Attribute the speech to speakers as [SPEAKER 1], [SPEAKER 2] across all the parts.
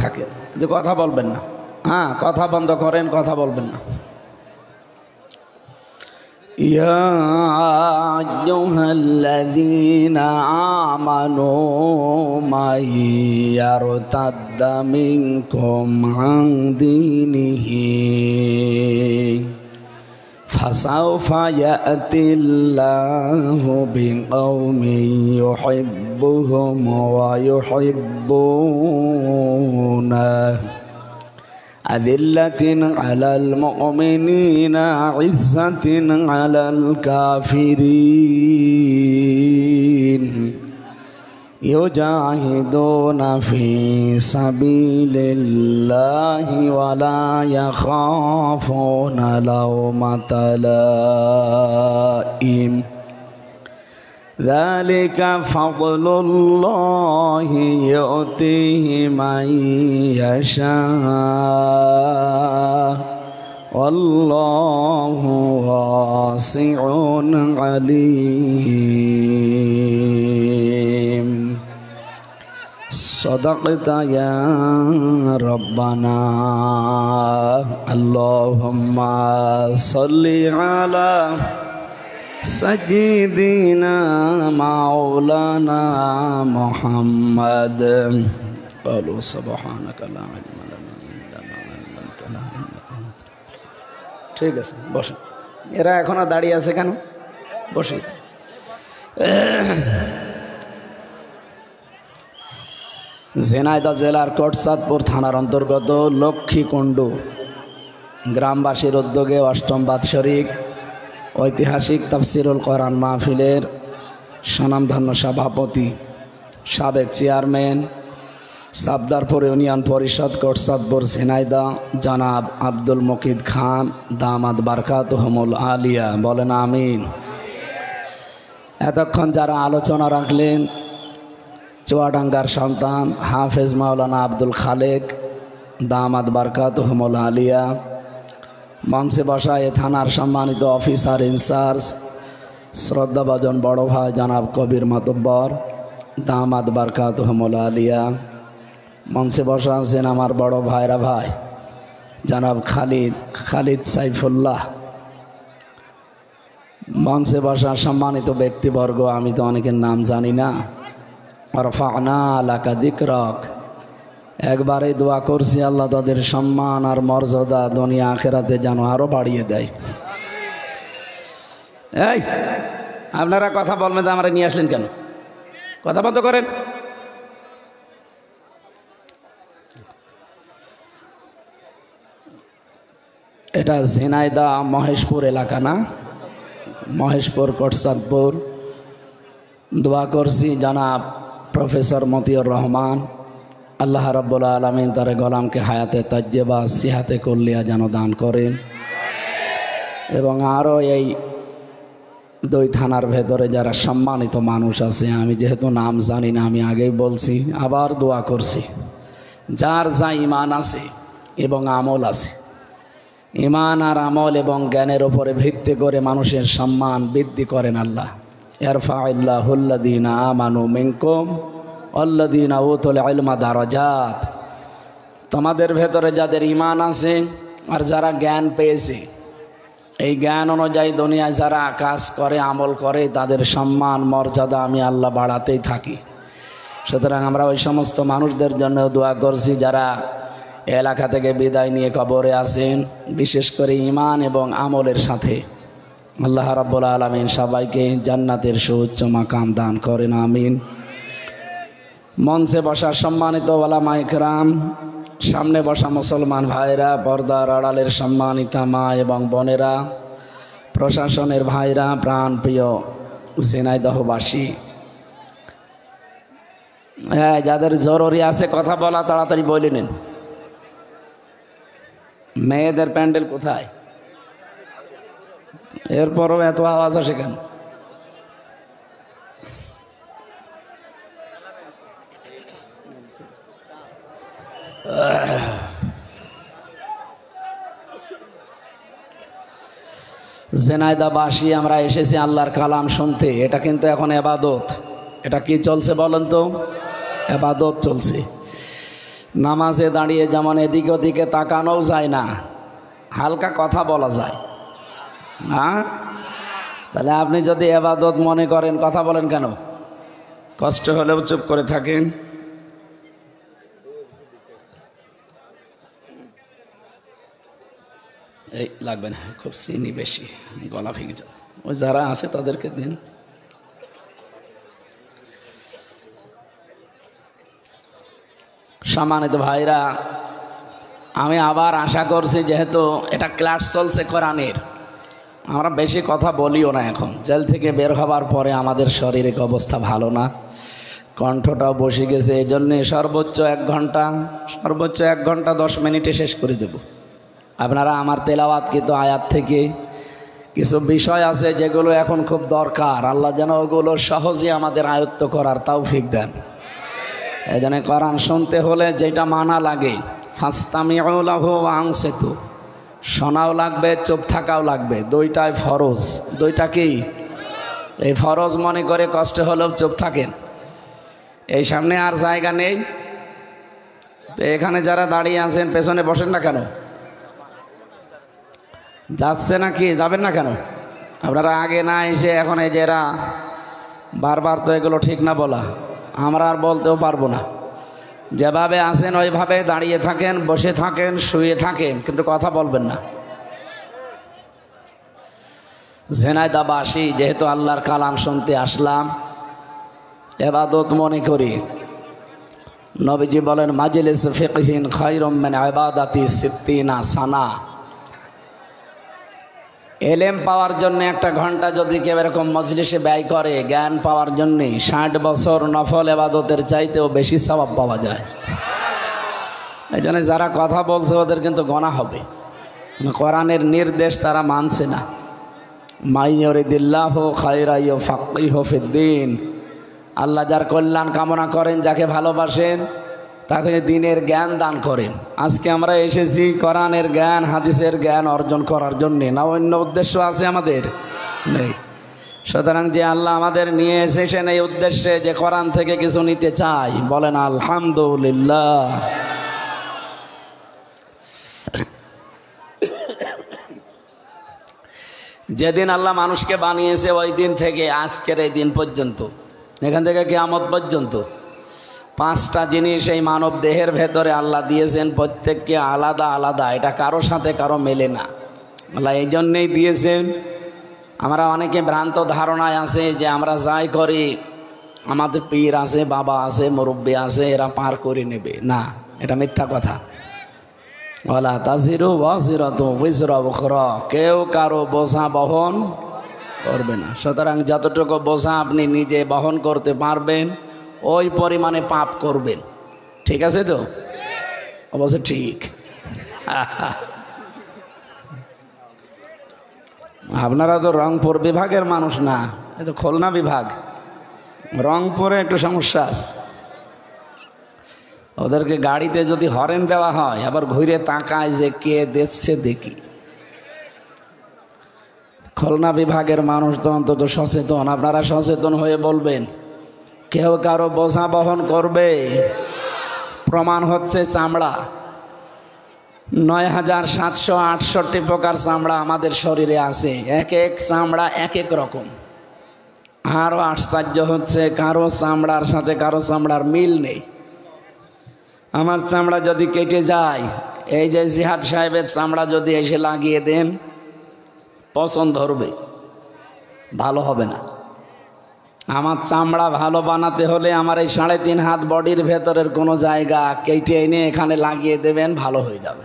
[SPEAKER 1] থাকেন, যে কথা বলবেন না। হ্যাঁ, কথা বন্ধ করেন, কথা বলবেন না। ইয়া আইয়ুহাল্লাযীনা আমানু মাইয়ারতাদ্দা মিনকুম আন দীনিহি ফাসাউফা ইয়াতিল্লাহু বিকওমিন ইউহিব্বুহুম ওয়া ইউহিব্বুনাহু আযিল্লাতিন আলাল মুমিনিনা ইজ্জাতিন আলাল কাফিরিন ইউজাহিদুনা ফি সাবিলিল্লাহি ওয়া লা ইয়াখাফুনা লাওমাতা লাইম যালিকা ফাদলুল্লাহি ইউতিহি মান ইয়াশা ওয়াল্লাহু ওয়াসিউন আলীম। সাদাকতা ইয়া রাব্বানা। আল্লাহুম্মা সাল্লি আলা সাইয়্যিদিনা মাওলানা মুহাম্মাদ। ক্বালু সুবহানাকা লা ইলমা লানা ইল্লা মা 'আল্লামতানা ইন্নাকা আনতাল আলিম। ঠিক আছে, বসেন। এরা এখনো দাঁড়িয়ে আছে কেন? বসে। ঝিনাইদহ জেলার কোটচাঁদপুর থানার অন্তর্গত লক্ষ্মীকুণ্ড গ্রামবাসীর উদ্যোগে অষ্টম বাৎসরিক ঐতিহাসিক তাফসিরুল কোরআন মাহফিলের স্বনামধন্য সভাপতি, সাবেক চেয়ারম্যান, সাবদারপুর ইউনিয়ন পরিষদ কোটচাঁদপুর ঝিনাইদহ জনাব আব্দুল মুকিদ খান দামাত বারকাতুহুমুল আলিয়া, বলেন আমিন। এতক্ষণ যারা আলোচনা রাখলেন, চুয়াডাঙ্গার সন্তান হাফেজ মাওলানা আব্দুল খালেক দামাত বারকাতুহুমুল আলিয়া, মঞ্চে বসা এ থানার সম্মানিত অফিসার ইনচার্জ শ্রদ্ধাভাজন বড় ভাই জনাব কবির মাতব্বর দামাত বারকাতুহুমুল আলিয়া, মঞ্চে বসা আছেন আমার বড় ভাইরা ভাই জনাব খালিদ সাইফুল্লাহ, মঞ্চে বসা সম্মানিত ব্যক্তিবর্গ, আমি তো অনেকের নাম জানি না। রফা'না লাকা যিকরাক, একবারে দোয়া করছি আল্লাহ তাদের সম্মান আর মর্যাদা দুনিয়া আখেরাতে যেন আরো বাড়িয়ে দেয়। এই আপনারা কথা বলবেন, তো আমরা নিয়ে আসলেন কেন? কথা বন্ধ করেন। এটা ঝিনাইদহ মহেশপুর এলাকা না? মহেশপুর কোটচাঁদপুর। দোয়া করছি জনাব প্রফেসর মতিউর রহমান, আল্লাহ রাব্বুল আলামিন তার গোলামকে হায়াতে তাজ্জেবা সিহাতে কুল্লিয়া যেন দান করেন, এবং আরও এই দুই থানার ভেতরে যারা সম্মানিত মানুষ আছে, আমি যেহেতু নাম জানি না, আমি আগেই বলছি, আবার দোয়া করছি, যার যা ইমান আছে এবং আমল আছে, ইমান আর আমল এবং জ্ঞানের উপরে ভিত্তি করে মানুষের সম্মান বৃদ্ধি করেন আল্লাহ। ইয়ারফা'ুল্লাহুল্লাযীনা আমানু মিনকুম ওয়াল্লাযীনা উতুল ইলমা দারাজাত। তোমাদের ভেতরে যাদের ইমান আছে আর যারা জ্ঞান পেয়েছে, এই জ্ঞান অনুযায়ী দুনিয়ায় যারা কাজ করে আমল করে, তাদের সম্মান মর্যাদা আমি আল্লাহ বাড়াতেই থাকি। সুতরাং আমরা ওই সমস্ত মানুষদের জন্য দোয়া করছি যারা এলাকা থেকে বিদায় নিয়ে কবরে আছেন, বিশেষ করে ইমান এবং আমলের সাথে। আল্লাহ রাব্বুল আলামিন সবাইকে জান্নাতের সুউচ্চ মাকাম দান করেন, আমিন। মঞ্চে বসা সম্মানিত ওলামা ইকরাম, সামনে বসা মুসলমান ভাইরা, পর্দার আড়ালের সম্মানিতা মা এবং বোনেরা, প্রশাসনের ভাইরা, প্রাণপ্রিয় ঝিনাইদহবাসী, হ্যাঁ, যাদের জরুরি আছে কথা বলা তাড়াতাড়ি বলে নিন। মেয়েদের প্যান্ডেল কোথায়? এরপরও এত আওয়াজ আসে কেন? ঝিনাইদহবাসী আমরা এসেছি আল্লাহর কালাম শুনতে। এটা কিন্তু এখন ইবাদত। এটা কি চলছে বলেন তো? ইবাদত চলছে। নামাজে দাঁড়িয়ে যেমন এদিক ওদিকে তাকানোও যায় না, হালকা কথা বলা যায় না। তাহলে আপনি যদি ইবাদত মনে করেন, কথা বলেন কেন? কষ্ট হলেও চুপ করে থাকেন। এই লাগবে না, খুব চিনি বেশি, গলা ভেঙে যাবে। ওই যারা আছে তাদেরকে দিন। সম্মানিত ভাইরা, আমি আবার আশা করছি, যেহেতু এটা ক্লাস চলছে কোরআনের, আমরা বেশি কথা বলিও না। এখন জেল থেকে বের হবার পরে আমাদের শারীরিক অবস্থা ভালো না, কণ্ঠটাও বসে গেছে। এই জন্যে সর্বোচ্চ 1 ঘন্টা 10 মিনিটে শেষ করে দেব। আপনারা আমার তেলাওয়াতকৃত আয়াত থেকে কিছু বিষয় আছে যেগুলো এখন খুব দরকার, আল্লাহ যেন ওগুলো সহজে আমাদের আয়ত্ত করার তৌফিক দেন। এই জন্য কোরআন শুনতে হলে যেটা মানা লাগে, ফাস্তামিউ লাহু ওয়া আনসিতু, শোনাও লাগবে, চুপ থাকাও লাগবে, দুইটাই ফরজ। দুইটা কি? এই ফরজ মনে করে কষ্ট হলেও চুপ থাকেন। এই সামনে আর জায়গা নেই, তো এখানে যারা দাঁড়িয়ে আছেন পেছনে বসেন না কেন? যাচ্ছে নাকি? যাবেন না কেন? আপনারা আগে না এসে এখন এই যে এরা বারবার, তো এগুলো ঠিক না বলা, আমরা আর বলতেও পারবো না। যেভাবে আছেন ওইভাবে দাঁড়িয়ে থাকেন, বসে থাকেন, শুয়ে থাকেন, কিন্তু কথা বলবেন না। ঝিনাইদহবাসী যেহেতু আল্লাহর কালাম শুনতে আসলাম, ইবাদত মনে করি। নবীজি বলেন, মাজলিস ফিকহিন খায়রুম মিন ইবাদাতি 60 সানা। এলেম পাওয়ার জন্য 1 ঘন্টা যদি কেউ এরকম মজলিসে ব্যয় করে, জ্ঞান পাওয়ার জন্য 60 বছর নফল ইবাদতের চাইতেও বেশি সওয়াব পাওয়া যায়। এই জন্য যারা কথা বলছে ওদের কিন্তু গোনা হবে, কোরআনের নির্দেশ তারা মানছে না। মাই ইউরিদিল্লাহু খায়রান ইউফাক্কিহু ফিদ্দীন, আল্লাহ যার কল্যাণ কামনা করেন, যাকে ভালোবাসেন, তাকে দিনের জ্ঞান দান করেন। আজকে আমরা এসেছি কোরআনের জ্ঞান, হাদিসের জ্ঞান অর্জন করার জন্যে, না অন্য উদ্দেশ্য আছে আমাদের? নেই। সুতরাং যে আল্লাহ আমাদের নিয়ে এসেছেন এই উদ্দেশ্যে, যে কোরআন থেকে কিছু নিতে চাই, বলেন আলহামদুলিল্লাহ। যেদিন আল্লাহ মানুষকে বানিয়েছে ওই দিন থেকে আজকের এই দিন পর্যন্ত, এখান থেকে কিয়ামত পর্যন্ত 5টা জিনিস এই মানব দেহের ভেতরে আল্লাহ দিয়েছেন, প্রত্যেককে আলাদা আলাদা, এটা কারো সাথে কারো মেলে না। আল্লাহ এই জন্যেই দিয়েছেন। আমরা অনেকে ভ্রান্ত ধারণায় আছে যে আমরা যাই করি, আমাদের পীর আছে, বাবা আছে, মুরব্বী আছে, এরা পার করে নেবে। না, এটা মিথ্যা কথা। ওয়ালা তাজিরু ওয়াজিরাতু উযরা উখরা, কেউ কারো বোঝা বহন করবে না। সুতরাং যতটুকু বোঝা আপনি নিজে বহন করতে পারবেন, ওই পরিমাণে পাপ করবেন। ঠিক আছে তো? অবশ্য ঠিক। আপনারা তো রংপুর বিভাগের মানুষ না, এ তো খুলনা বিভাগ। রংপুরে একটু সমস্যা আছে। ওদেরকে গাড়িতে যদি হরেন দেওয়া হয়, আবার ঘুরে তাকায় যে কে দেখছে দেখি। খুলনা বিভাগের মানুষ তো অন্তত সচেতন। আপনারা সচেতন হয়ে বলবেন, কেউ কারো বোঝা বহন করবে। প্রমাণ হচ্ছে চামড়া। ৯৭৬৮ প্রকার চামড়া আমাদের শরীরে আছে, এক এক চামড়া এক এক রকম। আরও আশ্চর্য হচ্ছে, কারো চামড়ার সাথে কারো চামড়ার মিল নেই। আমার চামড়া যদি কেটে যায়, এই যে জিহাদ সাহেবের চামড়া যদি এসে লাগিয়ে দেন, পছন্দ ধরবে, ভালো হবে না। আমার চামড়া ভালো বানাতে হলে আমার এই 3.5 হাত বডির ভেতরের কোনো জায়গা কেটে এনে এখানে লাগিয়ে দেবেন, ভালো হয়ে যাবে।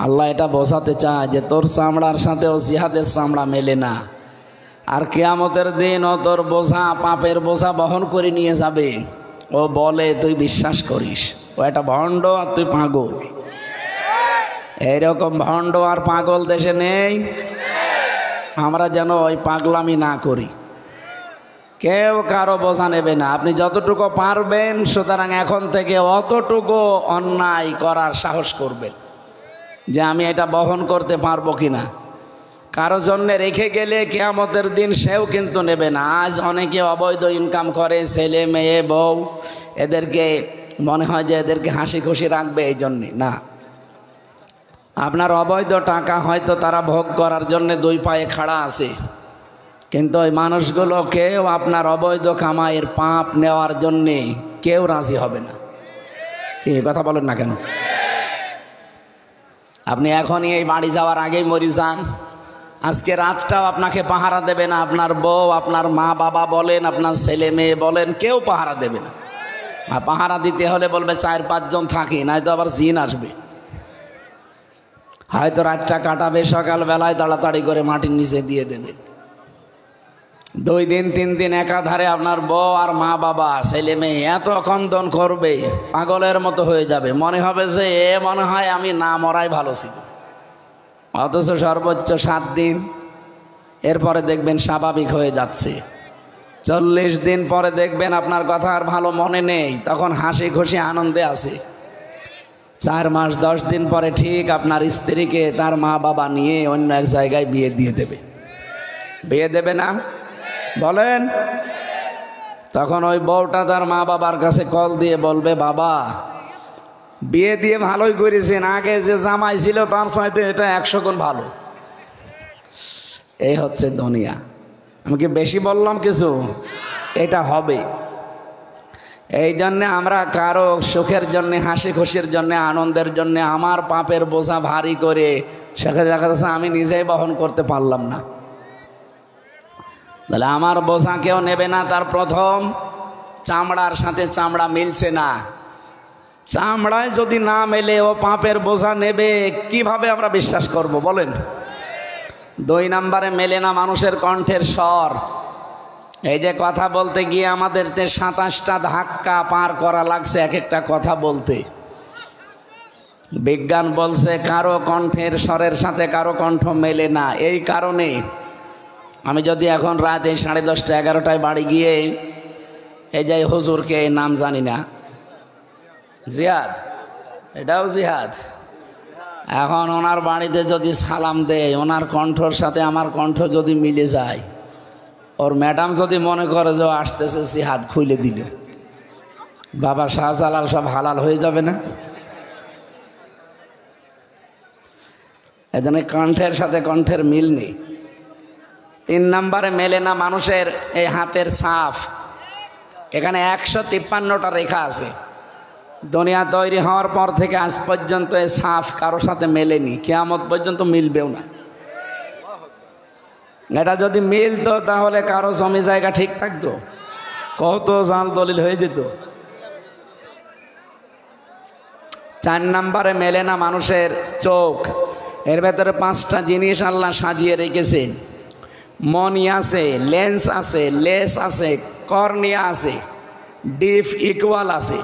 [SPEAKER 1] আল্লাহ এটা বোঝাতে চায় যে তোর চামড়ার সাথে ও জিহাদের চামড়া মেলে না। আর কিয়ামতের দিন ও তোর বোঝা, পাপের বোঝা বহন করে নিয়ে যাবে। ও বলে তুই বিশ্বাস করিস, ও একটা ভণ্ড আর তুই পাগল। এইরকম ভণ্ড আর পাগল দেশে নেই। আমরা যেন ওই পাগলামি না করি। কেউ কারো বোঝা নেবে না, আপনি যতটুকু পারবেন। সুতরাং এখন থেকে অতটুকু অন্যায় করার সাহস করবেন যে আমি এটা বহন করতে পারবো কিনা। কারো জন্য রেখে গেলে কিয়ামতের দিন সেও কিন্তু নেবে না। আজ অনেকে অবৈধ ইনকাম করে, ছেলে মেয়ে বউ এদেরকে মনে হয় যে এদেরকে হাসি খুশি রাখবে, এই জন্যে না। আপনার অবৈধ টাকা হয়তো তারা ভোগ করার জন্য দুই পায়ে খাড়া আছে, কিন্তু ওই মানুষগুলো কেউ আপনার অবৈধ কামাইয়ের পাপ নেওয়ার জন্যে কেউ রাজি হবে না। কি কথা বলেন না কেন? আপনি এখনই এই বাড়ি যাওয়ার আগেই মরে যান, আজকে রাতটাও আপনাকে পাহারা দেবে না। আপনার বউ, আপনার মা বাবা বলেন, আপনার ছেলে মেয়ে বলেন, কেউ পাহারা দেবে না। আর পাহারা দিতে হলে বলবে 4-5 জন থাকি, নয়তো আবার জিন আসবে। হয়তো রাতটা কাটাবে, সকালবেলায় তাড়াতাড়ি করে মাটির নিচে দিয়ে দেবে। 2 দিন 3 দিন একাধারে আপনার বউ আর মা বাবা ছেলে মেয়ে এত কন্দন করবে, পাগলের মতো হয়ে যাবে। মনে হবে যে মনে হয় আমি না মরাই ভালো ছিল। অথচ সর্বোচ্চ 7 দিন, এরপরে দেখবেন স্বাভাবিক হয়ে যাচ্ছে। 40 দিন পরে দেখবেন আপনার কথা আর ভালো মনে নেই, তখন হাসি খুশি আনন্দে আছে। 4 মাস 10 দিন পরে ঠিক আপনার স্ত্রীকে তার মা বাবা নিয়ে অন্য এক জায়গায় বিয়ে দিয়ে দেবে। বিয়ে দেবে না বলেন? তখন ওই বউটা তার মা বাবার কাছে কল দিয়ে বলবে, বাবা বিয়ে দিয়ে ভালোই করেছেন, আগে যে জামাই ছিল তার চাইতে এটা 100 গুণ ভালো। এই হচ্ছে দুনিয়া। আমি কি বেশি বললাম কিছু? এটা হবে। এই জন্যে আমরা কারো সুখের জন্য, হাসি খুশির জন্য, আনন্দের জন্য আমার পাপের বোঝা ভারী করে সেখানে দেখা যাচ্ছে আমি নিজেই বহন করতে পারলাম না। তাহলে আমার বোঝা কেউ নেবে না। তার প্রথম, চামড়ার সাথে চামড়া মিলছে না। চামড়ায় যদি না মেলে ও পাপের বোঝা নেবে কিভাবে আমরা বিশ্বাস করব বলেন? 2 নম্বরে মেলে না মানুষের কণ্ঠের স্বর। এই যে কথা বলতে গিয়ে আমাদের 27টা ধাক্কা পার করা লাগছে এক একটা কথা বলতে। বিজ্ঞান বলছে কারো কণ্ঠের স্বরের সাথে কারো কণ্ঠ মেলে না। এই কারণে আমি যদি এখন রাত 10:30 11টায় বাড়ি গিয়ে এই যে হুজুরকে নাম জানি না, জিহাদ, এটাও জিহাদ, এখন ওনার বাড়িতে যদি সালাম দেয়, ওনার কণ্ঠর সাথে আমার কণ্ঠ যদি মিলে যায়, ওর ম্যাডাম যদি মনে করে যে আসতেছে, জিহাদ খুলে দিল, বাবা শাহজালাল সব হালাল হয়ে যাবে না? এজন্য কণ্ঠের সাথে কণ্ঠের মিল নেই। 3 নম্বরে মেলে না মানুষের এই হাতের ছাপ। এখানে 153টা রেখা আছে। দুনিয়া তৈরি হওয়ার পর থেকে আজ পর্যন্ত এই ছাপ কারোর সাথে মেলেনি, কিয়ামত পর্যন্ত মিলবেও না। এটা যদি মিলতো তাহলে কারো জমি জায়গা ঠিক থাকতো, কত জাল দলিল হয়ে যেত। 4 নম্বরে মেলে না মানুষের চোখ। এর ভেতরে 5টা জিনিস আল্লাহ সাজিয়ে রেখেছেন। মনি আছে, লেন্স আছে, লেস আছে, কর্নিয়া আছে, ডিপ ইকুয়াল আছে।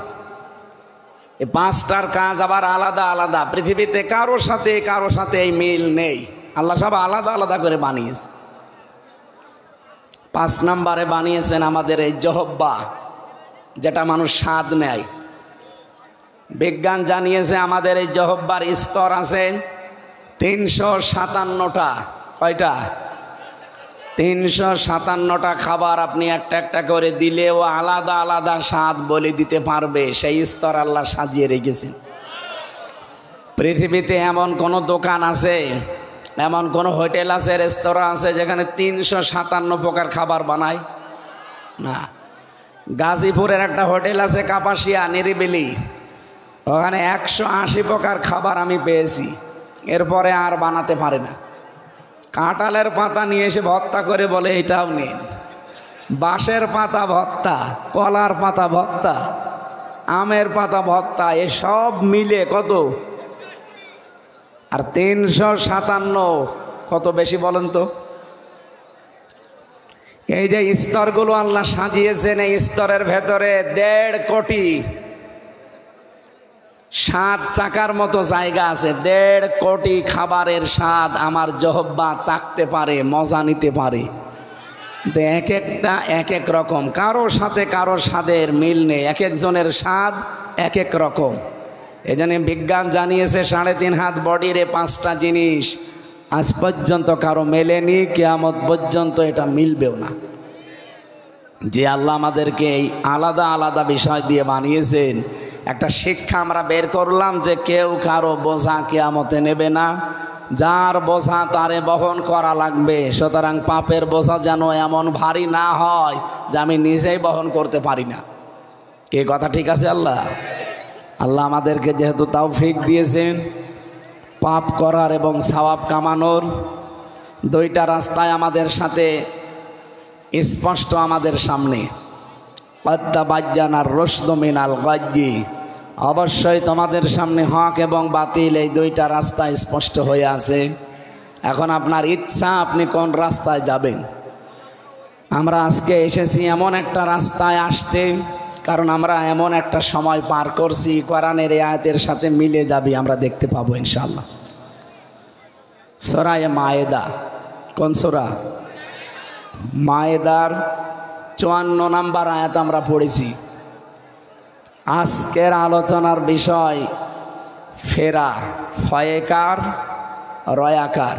[SPEAKER 1] এই 5টার কাজ আবার আলাদা আলাদা। পৃথিবীতে কারোর সাথে এই মিল নেই। আল্লাহ সব আলাদা আলাদা করে বানিয়েছে। 5 নম্বরে বানিয়েছেন আমাদের এই জহব্বা, যেটা মানুষ স্বাদ নেয়। বিজ্ঞান জানিয়েছে আমাদের এই জহব্বার স্তর আছে 357টা। কয়টা? 357টা খাবার আপনি একটা একটা করে দিলেও আলাদা আলাদা স্বাদ বলে দিতে পারবে। সেই স্তর আল্লাহ সাজিয়ে রেখেছেন। পৃথিবীতে এমন কোন দোকান আছে, এমন কোন হোটেল আছে, রেস্তোরাঁ আছে যেখানে 357 প্রকার খাবার বানায়? না। গাজীপুরের একটা হোটেল আছে, কাপাসিয়া, নিরিবিলি, ওখানে 180 প্রকার খাবার আমি পেয়েছি। এরপরে আর বানাতে পারে না। কাঁঠালের পাতা নিয়ে এসে ভর্তা করে বলে এটাও নিন, বাঁশের পাতা ভর্তা, কলার পাতা ভর্তা, আমের পাতা ভর্তা, এসব মিলে কত? আর 357 কত বেশি বলেন তো? এই যে স্তরগুলো আল্লাহ সাজিয়েছেন, এই স্তরের ভেতরে 1.5 কোটি 7 চাকার মতো জায়গা আছে। 1.5 কোটি খাবারের স্বাদ আমার জহব্বা চাকতে পারে, মজা নিতে পারে। এক একটা এক এক রকম, কারোর সাথে কারোর স্বাদের মিল নেই। এক একজনের স্বাদ এক এক রকম। এই জন্য বিজ্ঞান জানিয়েছে 3.5 হাত বডির 5টা জিনিস আজ পর্যন্ত কারো মেলেনি, কিয়ামত পর্যন্ত এটা মিলবেও না। যে আল্লাহ আমাদেরকে এই আলাদা আলাদা বিষয় দিয়ে বানিয়েছেন, একটা শিক্ষা আমরা বের করলাম যে কেউ কারো বোঝা কিয়ামতে নেবে না, যার বোঝা তারে বহন করা লাগবে। সুতরাং পাপের বোঝা যেন এমন ভারী না হয় যে আমি নিজেই বহন করতে পারি না। কে কথা ঠিক আছে? আল্লাহ আমাদেরকে যেহেতু তৌফিক দিয়েছেন পাপ করার এবং সওয়াব কামানোর, দুইটা রাস্তায় আমাদের সাথে স্পষ্ট আমাদের সামনে। আত্তাবাজ্জানার রশদ মিনাল গায়্যি, অবশ্যই তোমাদের সামনে হক এবং বাতিল এই দুইটা রাস্তা স্পষ্ট হয়ে আছে। এখন আপনার ইচ্ছা আপনি কোন রাস্তায় যাবেন। আমরা আজকে এসেছি এমন একটা রাস্তায় আসতে, কারণ আমরা এমন একটা সময় পার করছি কোরআনের এই আয়াতের সাথে মিলে যাবে, আমরা দেখতে পাবো ইনশাআল্লাহ। সূরা মায়েদা, কোন সূরা? মায়েদার 54 নম্বর আয়াত আমরা পড়েছি। আজকের আলোচনার বিষয় ফেরা, ফয়েকার রয়াকার।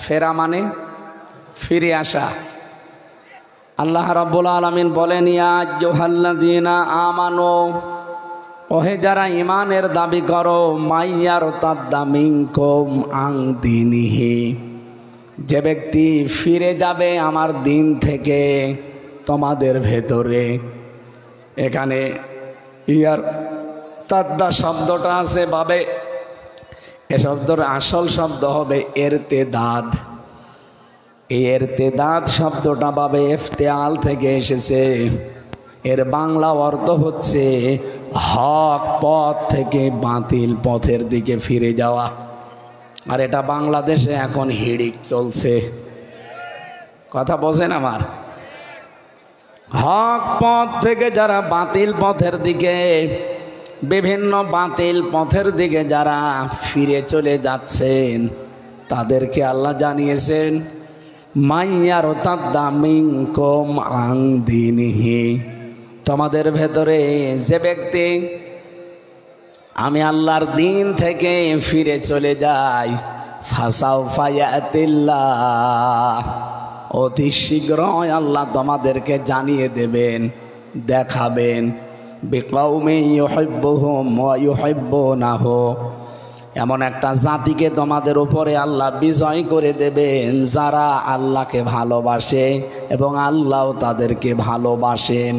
[SPEAKER 1] ফেরা মানে ফিরে আসা। আল্লাহ রাব্বুল আলামিন বলেন, ইয়া আইয়ুহাল্লাযীনা আমানু, ওহে যারা ঈমানের দাবি করো, মাইয়ারতাদ্দা মিনকুম আন দীনিহি, যে ব্যক্তি ফিরে যাবে আমার দিন থেকে তোমাদের ভেতরে। এখানে ইয়ার তাদ্দা শব্দটা আছে ভাবে, এ শব্দের আসল শব্দ হবে এরতেদাদ। এই এরতেদাদ শব্দটা ভাবে ইফতিআল থেকে এসেছে। এর বাংলা অর্থ হচ্ছে হক পথ থেকে বাতিল পথের দিকে ফিরে যাওয়া। আর এটা বাংলাদেশে এখন হিড়িক চলছে। কথা বোঝেন আমার? হক পথ থেকে যারা বাতিল পথের দিকে, বিভিন্ন বাতিল পথের দিকে যারা ফিরে চলে যাচ্ছেন, তাদেরকে আল্লাহ জানিয়েছেন মাইয়ারতাদ্দা মিনকুম আন দীনিহি, তোমাদের ভেতরে যে ব্যক্তি আমি আল্লাহর দিন থেকে ফিরে চলে যাই, ফাসাউফা ইয়াতিল্লাহ, অতি শীঘ্রই আল্লাহ তোমাদেরকে জানিয়ে দেবেন, দেখাবেন, বিকাউমিন ইউহিব্বুহুম ওয়া ইউহিব্বুনাহু, এমন একটা জাতিকে তোমাদের উপরে আল্লাহ বিজয় করে দেবেন যারা আল্লাহকে ভালোবাসে এবং আল্লাহও তাদেরকে ভালোবাসেন।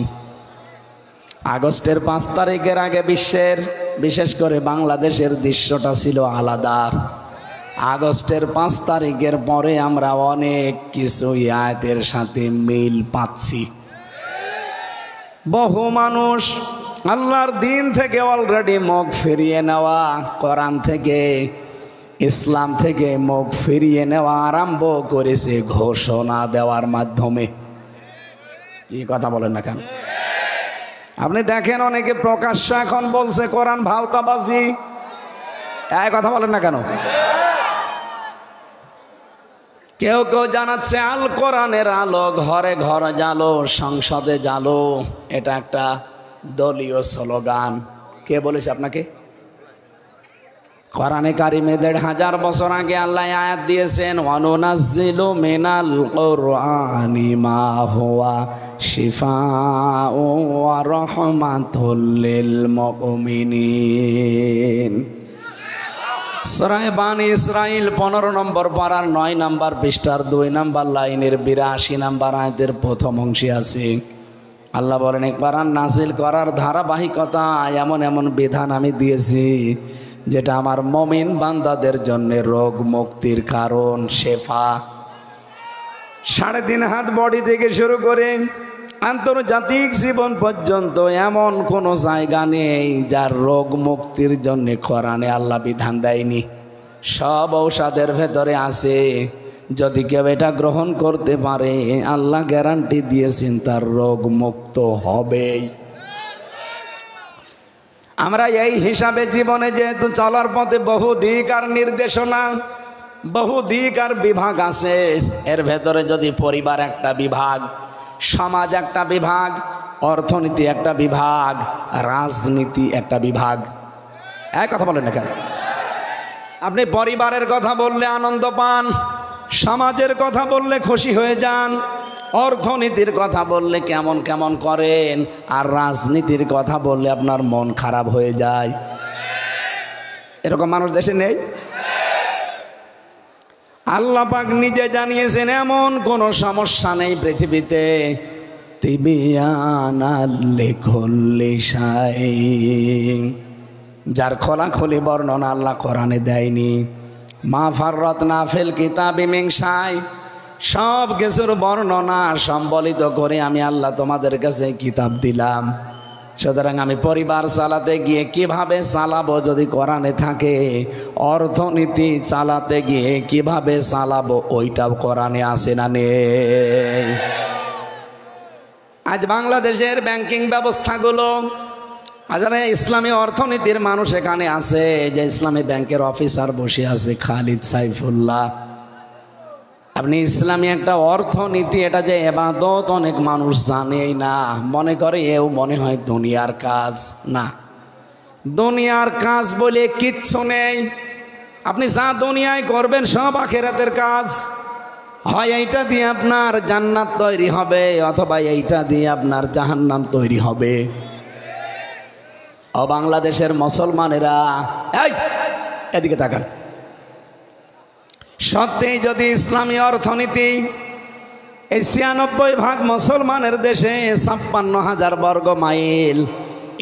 [SPEAKER 1] আগস্টের 5 তারিখের আগে বিশ্বের, বিশেষ করে বাংলাদেশের দৃশ্যটা ছিল আলাদা। আগস্টের 5 তারিখের পরে আমরা অনেক কিছু আয়াতের সাথে মিল পাচ্ছি। বহু মানুষ আল্লাহর দিন থেকে অলরেডি মুখ ফিরিয়ে নেওয়া, কোরআন থেকে, ইসলাম থেকে মুখ ফিরিয়ে নেওয়া আরম্ভ করেছে ঘোষণা দেওয়ার মাধ্যমে। কি কথা বলেন না কেন? আপনি দেখেন অনেকে প্রকাশ্য এখন বলছে কোরআন ভাওতাবাজি। এই কথা বলেন না কেন? কেউ কেউ জানাচ্ছে আল কোরআনের আলো ঘরে ঘরে জ্বালো, সংসদে জ্বালো। এটা একটা দলীয় স্লোগান। কে বলেছে আপনাকে? কোরআনে কারিমে 1500 বছর আগে আল্লাহ আয়াত দিয়েছেন, ওয়ানুনাজ্জিলু মিনাল কুরআনি মা হুয়া শিফাউ ওয়া রাহমাতুল লিল মুমিনিন। সূরা বানী ইসরাঈল 15 নম্বর পারার 9 নম্বর পৃষ্ঠার 2 নম্বর লাইনের 82 নম্বর আয়াতের প্রথম অংশে আছে আল্লাহ বলেন, কোরআন নাজিল করার ধারাবাহিকতা এমন এমন বিধান আমি দিয়েছি যেটা আমার মুমিন বান্দাদের জন্য রোগ মুক্তির কারণ, শেফা। 3.5 হাত বডি থেকে শুরু করে আন্তর্জাতিক জীবন পর্যন্ত এমন কোনো জায়গা নেই যার রোগ মুক্তির জন্য কোরআনে আল্লাহ বিধান দেয়নি। সব ঔষধের ভেতরে আছে। যদি কেউ এটা গ্রহণ করতে পারে আল্লাহ গ্যারান্টি দিয়েছেন তার রোগ মুক্ত হবেই। আমরা এই হিসাবে জীবনে যেহেতু চলার পথে বহু দিক আর নির্দেশনা, বহু দিক আর বিভাগ আছে। এর ভেতরে যদি পরিবার একটা বিভাগ, সমাজ একটা বিভাগ, অর্থনীতি একটা বিভাগ, রাজনীতি একটা বিভাগ। এক কথা বলেন না কেন? আপনি পরিবারের কথা বললে আনন্দ পান, সমাজের কথা বললে খুশি হয়ে যান, অর্থনীতির কথা বললে কেমন কেমন করেন, আর রাজনীতির কথা বললে আপনার মন খারাপ হয়ে যায়। এরকম মানুষ দেশে নেই? আল্লাহ পাক নিজে জানিয়েছেন এমন কোন সমস্যা নেই পৃথিবীতে যার খোলাখুলি বর্ণনা আল্লাহ কোরআনে দেয়নি। মা ফাররাতনা ফিল কিতাবি মিন শাই, সব কিছুর বর্ণনা সম্বলিত করে আমি আল্লাহ তোমাদের কাছে কিতাব দিলাম। সুতরাং আমি পরিবার চালাতে গিয়ে কিভাবে চালাবো যদি কোরআনে থাকে, অর্থনীতি চালাতে গিয়ে কিভাবে চালাবো ওইটাও কোরআনে আছে না নেই? আজ বাংলাদেশের ব্যাংকিং ব্যবস্থাগুলো, আজারে ইসলামী অর্থনীতির মানুষ এখানে আছে, যে ইসলামী ব্যাংকের অফিসার বসে আছে খালিদ সাইফুল্লাহ। আপনি ইসলামী একটা অর্থনীতি, এটা যে ইবাদত অনেক মানুষ জানেই না, মনে করে এও মনে হয় দুনিয়ার কাজ। না, দুনিয়ার কাজ বলে কিচ্ছু নেই। আপনি যা দুনিয়ায় করবেন সব আখিরাতের কাজ। হয় এইটা দিয়ে আপনার জান্নাত তৈরি হবে, অথবা এইটা দিয়ে আপনার জাহান্নাম তৈরি হবে। ও বাংলাদেশের মুসলমানেরা, এই এদিকে তাকান। সত্যি যদি ইসলামী অর্থনীতি এই ৯৬% মুসলমানের দেশে ৫৬,০০০ বর্গ মাইল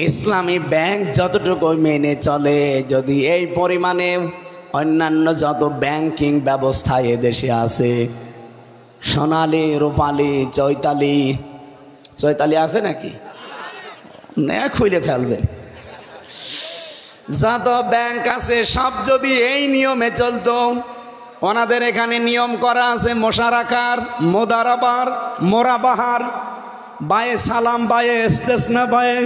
[SPEAKER 1] ইসলামী ব্যাংক যতটুকু মেনে চলে, যদি এই পরিমাণে অন্যান্য যত ব্যাংকিং ব্যবস্থা এদেশে আছে, সোনালী, রূপালী, চৈতালি আছে নাকি? না, খুলে ফেলবেন। যত ব্যাংক আছে সব যদি এই নিয়মে চলতো, ওনাদের এখানে নিয়ম করা আছে মোশারাকার, মোদারাবার, মোরাবাহার, বায়ে সালাম, বায়ে ইস্তেসনা, বায়ে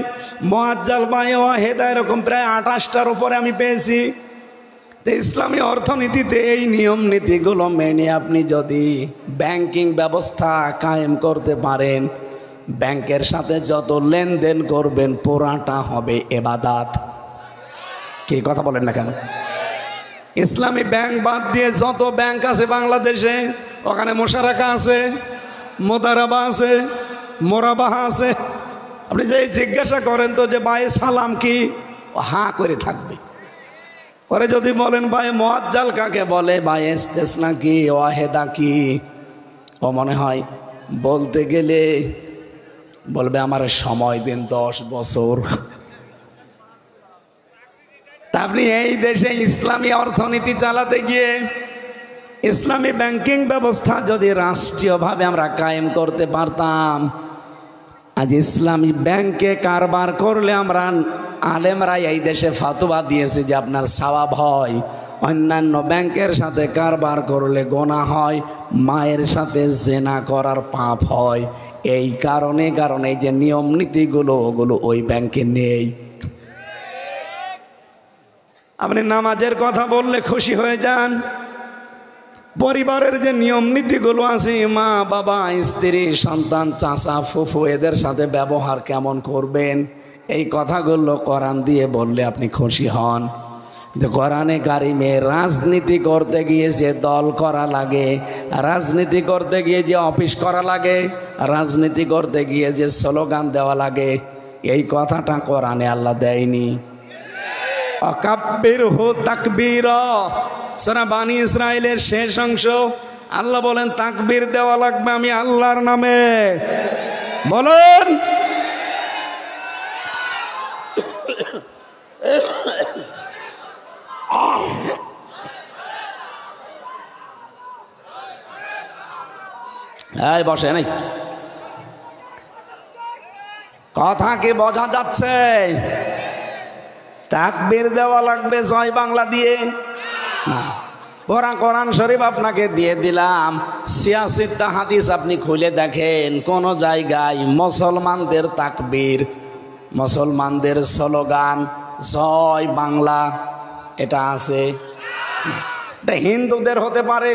[SPEAKER 1] মুআজ্জাল, বায়ে ওয়াহিদা, এরকম প্রায় ২৮টার উপরে আমি পেয়েছি। তো ইসলামী অর্থনীতিতে এই নিয়ম নীতিগুলো মেনে আপনি যদি ব্যাংকিং ব্যবস্থা কায়েম করতে পারেন, ব্যাংকের সাথে যত লেনদেন করবেন পুরাটা হবে ইবাদত। কি কথা বলেন না কেন? ইসলামী ব্যাংক বাদ দিয়ে যত ব্যাংক আছে বাংলাদেশে, ওখানে মোশারাকা আছে, মোদারাবা আছে, মোরাবাহা আছে। আপনি যে জিজ্ঞাসা করেন তো যে বায়ে সালাম কি, হাঁ করে থাকবে। পরে যদি বলেন বায়ে মুআজ্জাল কাকে বলে, বায়ে ইস্তেসনা কি, ওয়াহিদা কি, ও মনে হয় বলতে গেলে বলবে আমার সময় দিন 10 বছর। তা আপনি এই দেশে ইসলামী অর্থনীতি চালাতে গিয়ে ইসলামী ব্যাংকিং ব্যবস্থা যদি রাষ্ট্রীয়ভাবে আমরা কায়েম করতে পারতাম, আজ ইসলামী ব্যাংকে কারবার করলে আমরা আলেমরা এই দেশে ফাতোয়া দিয়েছে যে আপনার সওয়াব হয়, অন্যান্য ব্যাংকের সাথে কারবার করলে গোনা হয়, মায়ের সাথে জেনা করার পাপ হয়। এই কারণে যে নিয়ম নীতিগুলো ওগুলো ওই ব্যাংকে নেই। আপনি নামাজের কথা বললে খুশি হয়ে যান, পরিবারের যে নিয়ম নীতিগুলো আছে, মা বাবা, স্ত্রী, সন্তান, চাচা, ফুফু, এদের সাথে ব্যবহার কেমন করবেন, এই কথাগুলো কোরআন দিয়ে বললে আপনি খুশি হন। কিন্তু কোরআনে কারিমে রাজনীতি করতে গিয়ে যে দল করা লাগে, রাজনীতি করতে গিয়ে যে অফিস করা লাগে, রাজনীতি করতে গিয়ে যে স্লোগান দেওয়া লাগে, এই কথাটা কোরআনে আল্লাহ দেয়নি। অকাব্বির হু তাকবীরা, সূরা বানি ইসরাইলের শেষ অংশ, আল্লাহ বলেন তাকবীর দেওয়া লাগবে আমি আল্লাহর নামে। বলুন, এই বসে নাই, কথা কি বোঝা যাচ্ছে? তাকবীর দেওয়া লাগবে জয় বাংলা দিয়ে না। কোরআন শরীফ আপনাকে দিয়ে দিলাম, ৮৬টা হাদিস আপনি খুলে দেখেন, কোন জায়গায় মুসলমানদের তাকবীর, মুসলমানদের স্লোগান জয় বাংলা এটা আছে? এটা হিন্দুদের হতে পারে,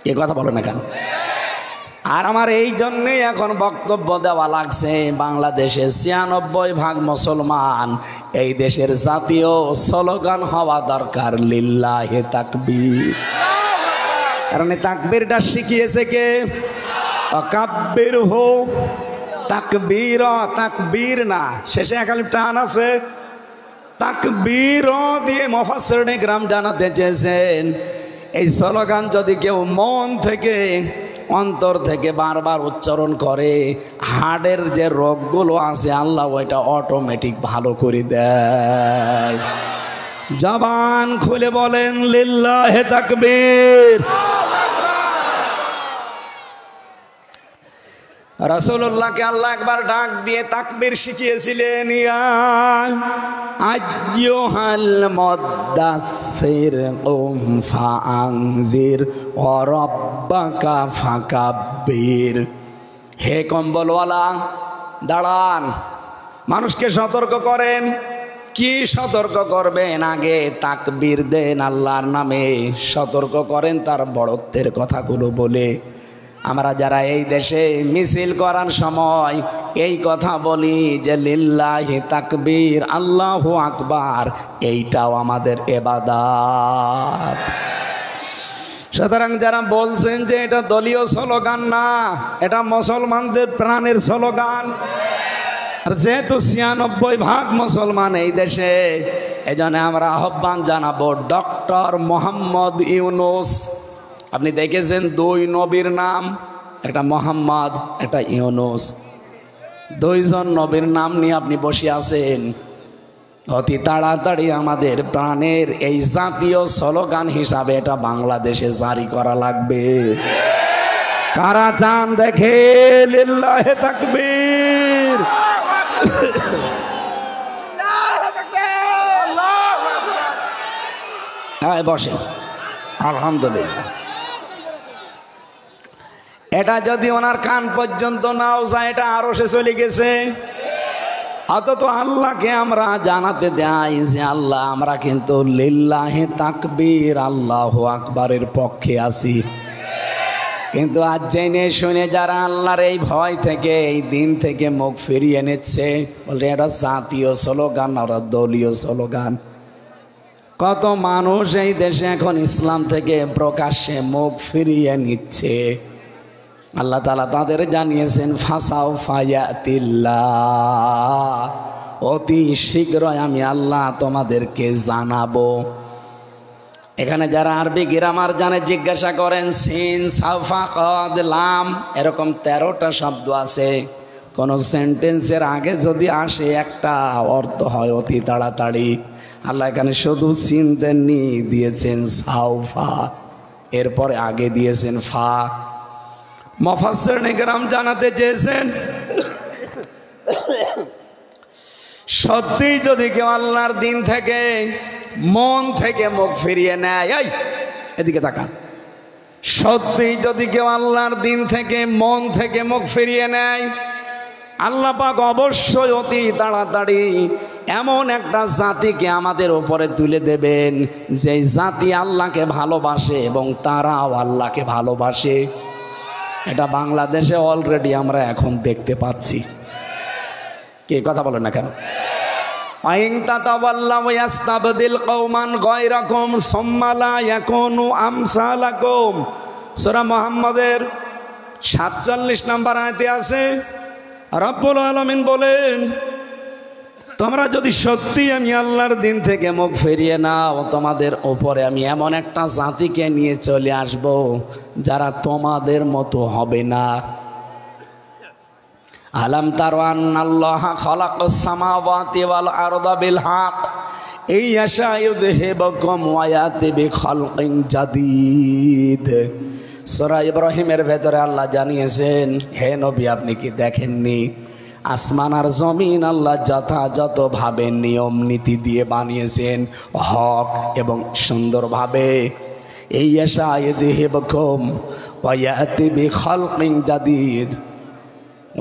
[SPEAKER 1] এ কথা বলে না কেন? আর আমার এই জন্যেই এখন বক্তব্য দেওয়া লাগছে, বাংলাদেশে ৯৬% মুসলমান, এই দেশের জাতীয় স্লোগান হওয়া দরকার লিল্লাহে তাকবীর। কারণ এই তাকবীরটা শিখিয়েছে কে? কাব্বির হো তাকবীর, তাকবীর না, শেষে এক আলিফ টান আছে। তাকবীর দিয়ে মুফাসসিরিন ইকরাম জানাতে চেয়েছেন এই স্লোগান যদি কেউ মন থেকে অন্তর থেকে বারবার উচ্চারণ করে, হার্টের যে রোগগুলো আছে আল্লাহ ওইটা অটোমেটিক ভালো করে দেয়। জবান খুলে বলেন লিল্লাহি তাকবীর। রাসূলুল্লাহকে আল্লাহ একবার ডাক দিয়ে তাকবীর শিখিয়েছিলেন, ইয়া আইয়ুহাল মুদ্দাসসির কুম ফাআনযির ওয়া রাব্বাকা ফাকাব্বির। হে কম্বলওয়ালা দাঁড়ান, মানুষকে সতর্ক করেন। কি সতর্ক করবেন? আগে তাকবীর দেন, আল্লাহর নামে সতর্ক করেন তার বড়ত্বের কথাগুলো বলে। আমরা যারা এই দেশে মিছিল করার সময় এই কথা বলি যে লিল্লাহি তাকবীর, আল্লাহু আকবার, এইটাও আমাদের ইবাদত। সুতরাং যারা বলছেন যে এটা দলীয় স্লোগান না, এটা মুসলমানদের প্রাণের স্লোগান। আর যেহেতু ৯৬% মুসলমান এই দেশে, এজন্য আমরা আহ্বান জানাবো ডক্টর মোহাম্মদ ইউনূস। আপনি দেখেছেন দুই নবীর নাম, একটা মোহাম্মদ একটা ইউনূস, দুইজন নবীর নাম নিয়ে আপনি বসে আছেন। অতি তাড়াতাড়ি আমাদের প্রাণের এই জাতীয় স্লোগান হিসাবে এটা বাংলাদেশে জারি করা লাগবে। কারা চান দেখে লিল্লাহি তাকবীর। হ্যাঁ বসে, আলহামদুলিল্লাহ। এটা যদি ওনার কান পর্যন্ত নাও যায়, এটা আরো সে চলে গেছে। অথচ আল্লাহকে আমরা জানাতে দেই যে আল্লাহ, আমরা কিন্তু লিল্লাহি তাকবীর, আল্লাহু আকবারের পক্ষে আছি। কিন্তু আজ জেনে শুনে যারা আল্লাহর এই ভয় থেকে, এই দিন থেকে মুখ ফিরিয়ে নিচ্ছে, বলছে এটা জাতীয় স্লোগান, ওরা দলীয় স্লোগান। কত মানুষ এই দেশে এখন ইসলাম থেকে প্রকাশ্যে মুখ ফিরিয়ে নিচ্ছে। আল্লাহ তাআলা তাদের জানিয়েছেন ফাসাউফা ইয়াতিল্লাহ, অতি শীঘ্রই আমি আল্লাহ তোমাদেরকে জানাবো। এখানে যারা আরবি গ্রামার জানে জিজ্ঞাসা করেন, সিন সাউফা কদ লাম এরকম 13টা শব্দ আছে। কোন সেন্টেন্সের আগে যদি আসে একটা অর্থ হয় অতি তাড়াতাড়ি। আল্লাহ এখানে শুধু সিন দেননি, দিয়েছেন সাউফা, এরপরে আগে দিয়েছেন ফা। মুফাসসিরিন ইকরাম জানাতে চেয়েছেন সত্যি যদি কেউ আল্লাহর দিন থেকে মন থেকে মুখ ফিরিয়ে নেয়, এই এদিকে তাকান, সত্যি যদি কেউ আল্লাহর দিন থেকে মন থেকে মুখ ফিরিয়ে নেয়, আল্লাহ পাক অবশ্যই অতি তাড়াতাড়ি এমন একটা জাতিকে আমাদের উপরে তুলে দেবেন যে জাতি আল্লাহকে ভালোবাসে এবং তারাও আল্লাহকে ভালোবাসে। এটা বাংলাদেশে অলরেডি আমরা এখন দেখতে পাচ্ছি। কে কথা বলেন না কেন? আইন তাতাওয়াল্লাউ ইয়াস্তাবদিল কওমান গায়রাকুম সুম্মা লা ইয়াকুনু আমসালাকুম। সূরা মুহাম্মাদের ৪৭ নম্বর আয়াতে আছে, রব্বুল আলামিন বলেন, তোমরা যদি সত্যি আমি আল্লাহর দিন থেকে মুখ ফিরিয়ে নাও, তোমাদের ওপরে আমি এমন একটা জাতিকে নিয়ে চলে আসব যারা তোমাদের মতো হবে না। আলাম তারা আন্নাল্লাহা খালাকাস সামাওয়াতি ওয়াল আরদা বিল হক ইয়াশা ইউযহিবকুম ওয়া ইয়াতি বিখালকিন জাদীদ। সূরা ইব্রাহিমের ভেতরে আল্লাহ জানিয়েছেন, হে নবী আপনি কি দেখেননি আসমান আর জমিন আল্লাহ যথাযথভাবে নিয়ম নীতি দিয়ে বানিয়েছেন, হক এবং সুন্দরভাবে। এই ইয়াশা ইউযহিবকুম ওয়া ইয়াতি বিখালকিন জাদীদ।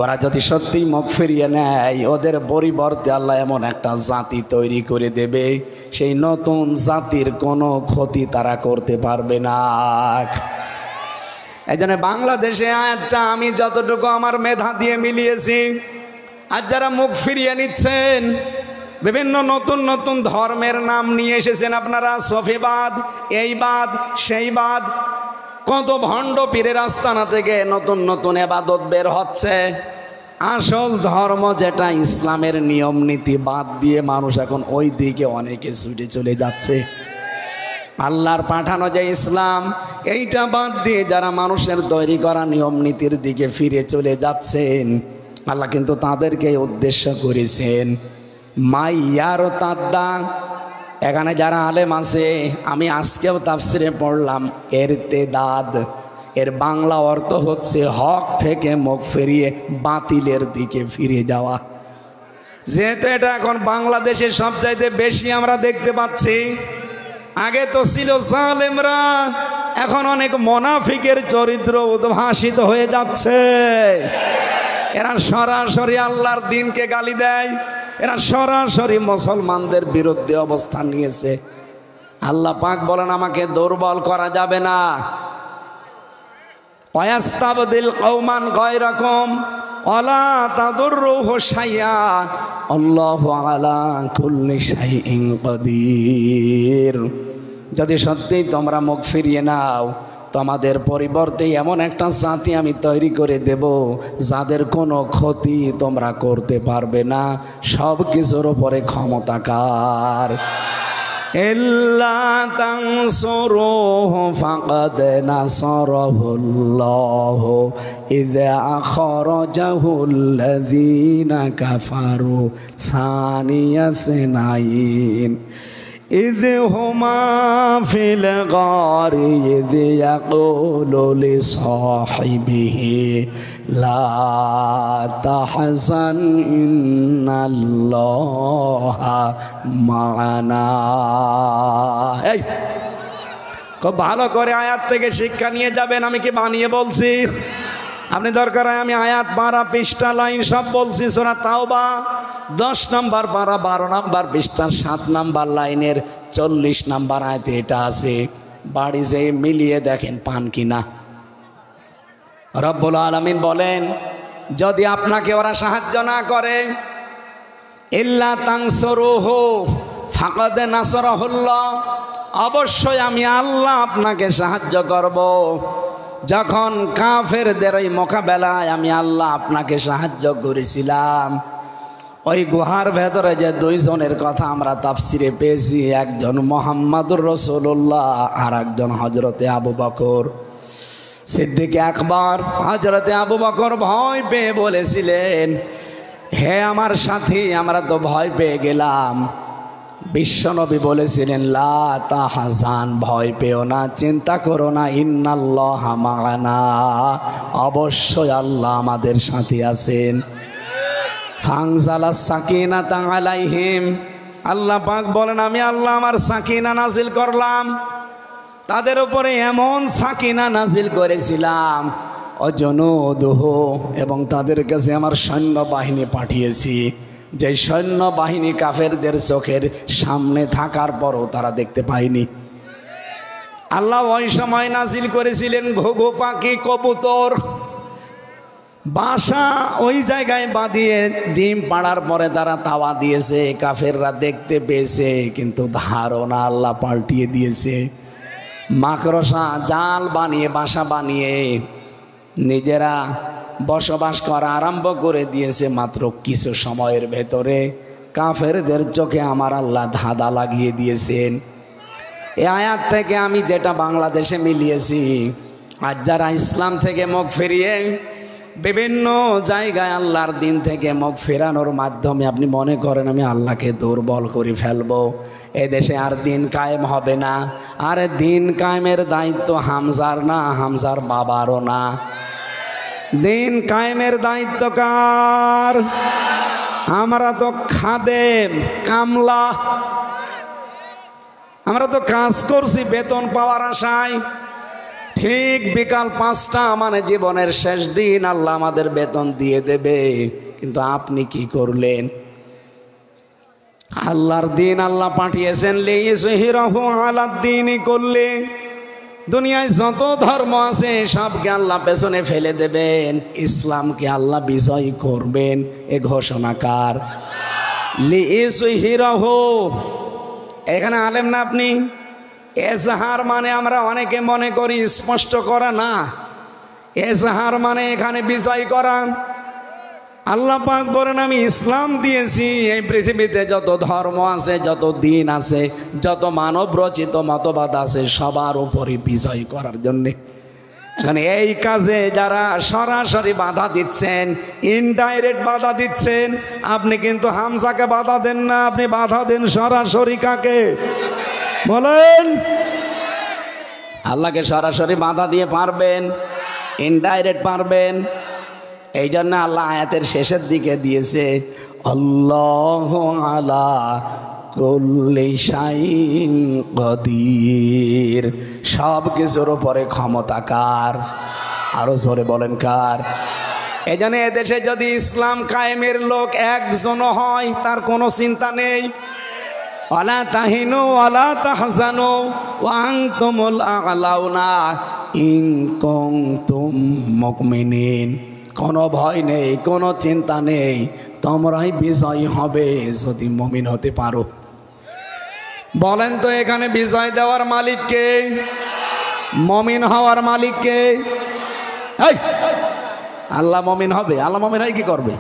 [SPEAKER 1] ওরা যদি সত্যি মুখ ফিরিয়ে নেয়, ওদের পরিবর্তে আল্লাহ এমন একটা জাতি তৈরি করে দেবে, সেই নতুন জাতির কোনো ক্ষতি তারা করতে পারবে না। এই জন্য বাংলাদেশে আয়াতটা আমি যতটুকু আমার মেধা দিয়ে মিলিয়েছি, আর যারা মুখ ফিরিয়ে নিচ্ছেন, বিভিন্ন নতুন নতুন ধর্মের নাম নিয়ে এসেছেন আপনারা, সফিবাদ, এইবাদ, সেইবাদ, কত ভণ্ড পীরের আস্তানা থেকে নতুন নতুন ইবাদত বের হচ্ছে। আসল ধর্ম যেটা ইসলামের নিয়ম নীতি বাদ দিয়ে মানুষ এখন ওই দিকে অনেকে ছুটে চলে যাচ্ছে। আল্লাহর পাঠানো যে ইসলাম, এইটা বাদ দিয়ে যারা মানুষের তৈরি করা নিয়ম নীতির দিকে ফিরে চলে যাচ্ছেন, আল্লাহ কিন্তু তাদেরকে উদ্দেশ্য করেছেন মাইয়ার তাদ্দা। এখানে যারা আলেম আছে, আমি আজকেও তাফসিরে পড়লাম এরতেদাদ, এর বাংলা অর্থ হচ্ছে হক থেকে মুখ ফিরিয়ে বাতিলের দিকে ফিরে যাওয়া। যেহেতু এটা এখন বাংলাদেশের সবচাইতে বেশি আমরা দেখতে পাচ্ছি। আগে তো ছিল জালেমরা, এখন অনেক মুনাফিকের চরিত্র উদ্ভাসিত হয়ে যাচ্ছে। এরা সরাসরি আল্লাহর দ্বীনকে গালি দেয়, এরা সরাসরি মুসলমানদের বিরুদ্ধে অবস্থান নিয়েছে। আল্লাহ পাক বলেন আমাকে দুর্বল করা যাবে না। ওয়াস্তাবদিল কওমান গায়রাকুম ওয়ালা তাদুররুহু শাইআ আল্লাহু আলা কুল্লি শাইইন কাদির। যদি সত্যিই তোমরা মুখ ফিরিয়ে নাও, তোমাদের পরিবর্তে এমন একটা জাতি আমি তৈরি করে দেব যাদের কোনো ক্ষতি তোমরা করতে পারবে না, সব কিছুর উপরে ক্ষমতাকার। ইল্লা তানসুরুহু ফাকাদ নাসারাহুল্লাহু ইযা আখরাজাহুল্লাযীনা কাফারু সানিয়া ইসনাইন إذ هما في الغار إذ يقول لصاحبه لا تحزن إن الله معنا। এই খুব ভালো করে আয়াত থেকে শিক্ষা নিয়ে যাবেন। আমি কি বানিয়ে বলছি? আপনি দরকার হয় আমি আয়াত পারা পৃষ্ঠা লাইন সব বলছি। সূরা তাওবা 10 নম্বর পারা 12 নম্বর পৃষ্ঠার 7 নম্বর লাইনের 40 নম্বর আয়াতে এটা আছে। বাড়ি যেয়ে মিলিয়ে দেখেন পান কিনা। রব্বুল আলামিন বলেন যদি আপনাকে ওরা সাহায্য না করে, ইল্লা তানসুরুহু ফাকাদ নাসারাহুল্লাহ, অবশ্যই আমি আল্লাহ আপনাকে সাহায্য করব। যখন কাফেরদের ওই মোকাবেলায় আমি আল্লাহ আপনাকে সাহায্য করেছিলাম, ওই গুহার ভেতরে যে দুইজনের কথা আমরা তাফসিরে পেয়েছি, একজন মুহাম্মদুর রাসূলুল্লাহ আর একজন হযরতে আবু বকর সিদ্দিক আকবর। হযরতে আবু বকর ভয় পেয়ে বলেছিলেন, হে আমার সাথী, আমরা তো ভয় পেয়ে গেলাম। বিশ্বনবী বলেছিলেন লা তাহজান, ভয় পেও না, চিন্তা করো না, ইন্নাল্লাহা মা'ানা, অবশ্যই আল্লাহ আমাদের সাথে আছেন। ফানজালাস সাকিনাতা আলাইহিম, আল্লাহ পাক বলেন আমি আল্লাহ আমার সাকিনা নাজিল করলাম তাদের উপরে, এমন সাকিনা নাজিল করেছিলাম অজনুদুহু, এবং তাদের কাছে আমার সৈন্য বাহিনী পাঠিয়েছি, যে সৈন্য বাহিনী কাফেরদের চোখের সামনে থাকার পরও তারা দেখতে পায়নি। আল্লাহ ওই সময় নাজিল করেছিলেন ঘুঘু পাখি, কবুতর, বাসা ওই জায়গায় বাঁধিয়ে ডিম পাড়ার পরে তারা তাওয়া দিয়েছে, কাফেররা দেখতে পেয়েছে, কিন্তু ধারণা আল্লাহ পাল্টিয়ে দিয়েছে। মাকড়সা জাল বানিয়ে বাসা বানিয়ে নিজেরা বসবাস করা আরম্ভ করে দিয়েছে। মাত্র কিছু সময়ের ভেতরে কাফেরদের চোখে আমার আল্লাহ ধাঁধা লাগিয়ে দিয়েছেন। এই আয়াত থেকে আমি যেটা বাংলাদেশে মিলিয়েছি, আজ যারা ইসলাম থেকে মুখ ফিরিয়ে বিভিন্ন জায়গায় আল্লাহর দিন থেকে মুখ ফেরানোর মাধ্যমে আপনি মনে করেন আমি আল্লাহকে দুর্বল করে ফেলবো, এদেশে আর দিন কায়েম হবে না। আর দিন কায়েমের দায়িত্ব হামজার না, হামজার বাবারও না। দিন কায়েমের দায়িত্ব কার? আমরা তো খাদেম, কামলা, আমরা তো কাজ করছি বেতন পাওয়ার আশায়। ঠিক বিকাল 5টা মানে জীবনের শেষ দিন, আল্লাহ আমাদের বেতন দিয়ে দেবে, কিন্তু আপনি কি করলেন? আল্লাহর দিন আল্লাহ পাঠিয়েছেন লিইয়ুযহিরাহু আলাদ-দীনি কুল্লি, দুনিয়ায় যত ধর্ম আছে সবকে আল্লাহ পেছনে ফেলে দেবেন, ইসলামকে আল্লাহ বিজয় করবেন, এ ঘোষণাকার। লিইয়ুযহিরাহু, এখানে আলেম না আপনি? এজাহার মানে আমরা অনেকে মনে করি স্পষ্ট করা না, এজাহার মানে এখানে বিজয় করা। আল্লাহ পাক বলেন আমি ইসলাম দিয়েছি, এই পৃথিবীতে যত ধর্ম আছে, যত দিন আছে, যত মানব রচিত মতবাদ আছে, সবার উপরে বিজয় করার জন্যে। এখানে এই কাজে যারা সরাসরি বাধা দিচ্ছেন, ইনডাইরেক্ট বাধা দিচ্ছেন, আপনি কিন্তু হামজাকে বাধা দেন না, আপনি বাধা দেন সরাসরি কাকে বলেন? আল্লাহকে সরাসরি বাধা দিয়ে পারবেন, ইনডাইরেক্ট পারবেন। এই জন্য আল্লাহ আয়াতের শেষের দিকে দিয়েছে আল্লাহু আলা কুল্লি শাইইন কদির, সব কিছুর উপরে ক্ষমতা কার? আরো জোরে বলেন কার? এই জন্য এদেশে যদি ইসলাম কায়েমের লোক একজনও হয়, তার কোনো চিন্তা নেই। ওয়ালা তাহিনু ওয়ালা তাহজানু ওয়া আনতুমুল আ'লাউনা ইন কুনতুম মুমিনিন। কোনো ভয় নেই, কোনো চিন্তা নেই, তোমরাই বিজয়ী হবে যদি মুমিন হতে পারো। বলেন তো এখানে বিজয় দেওয়ার মালিক কে? মুমিন হওয়ার মালিক কে? আল্লাহ মুমিন হবে। আল্লাহ মুমিন হয় কি করবে?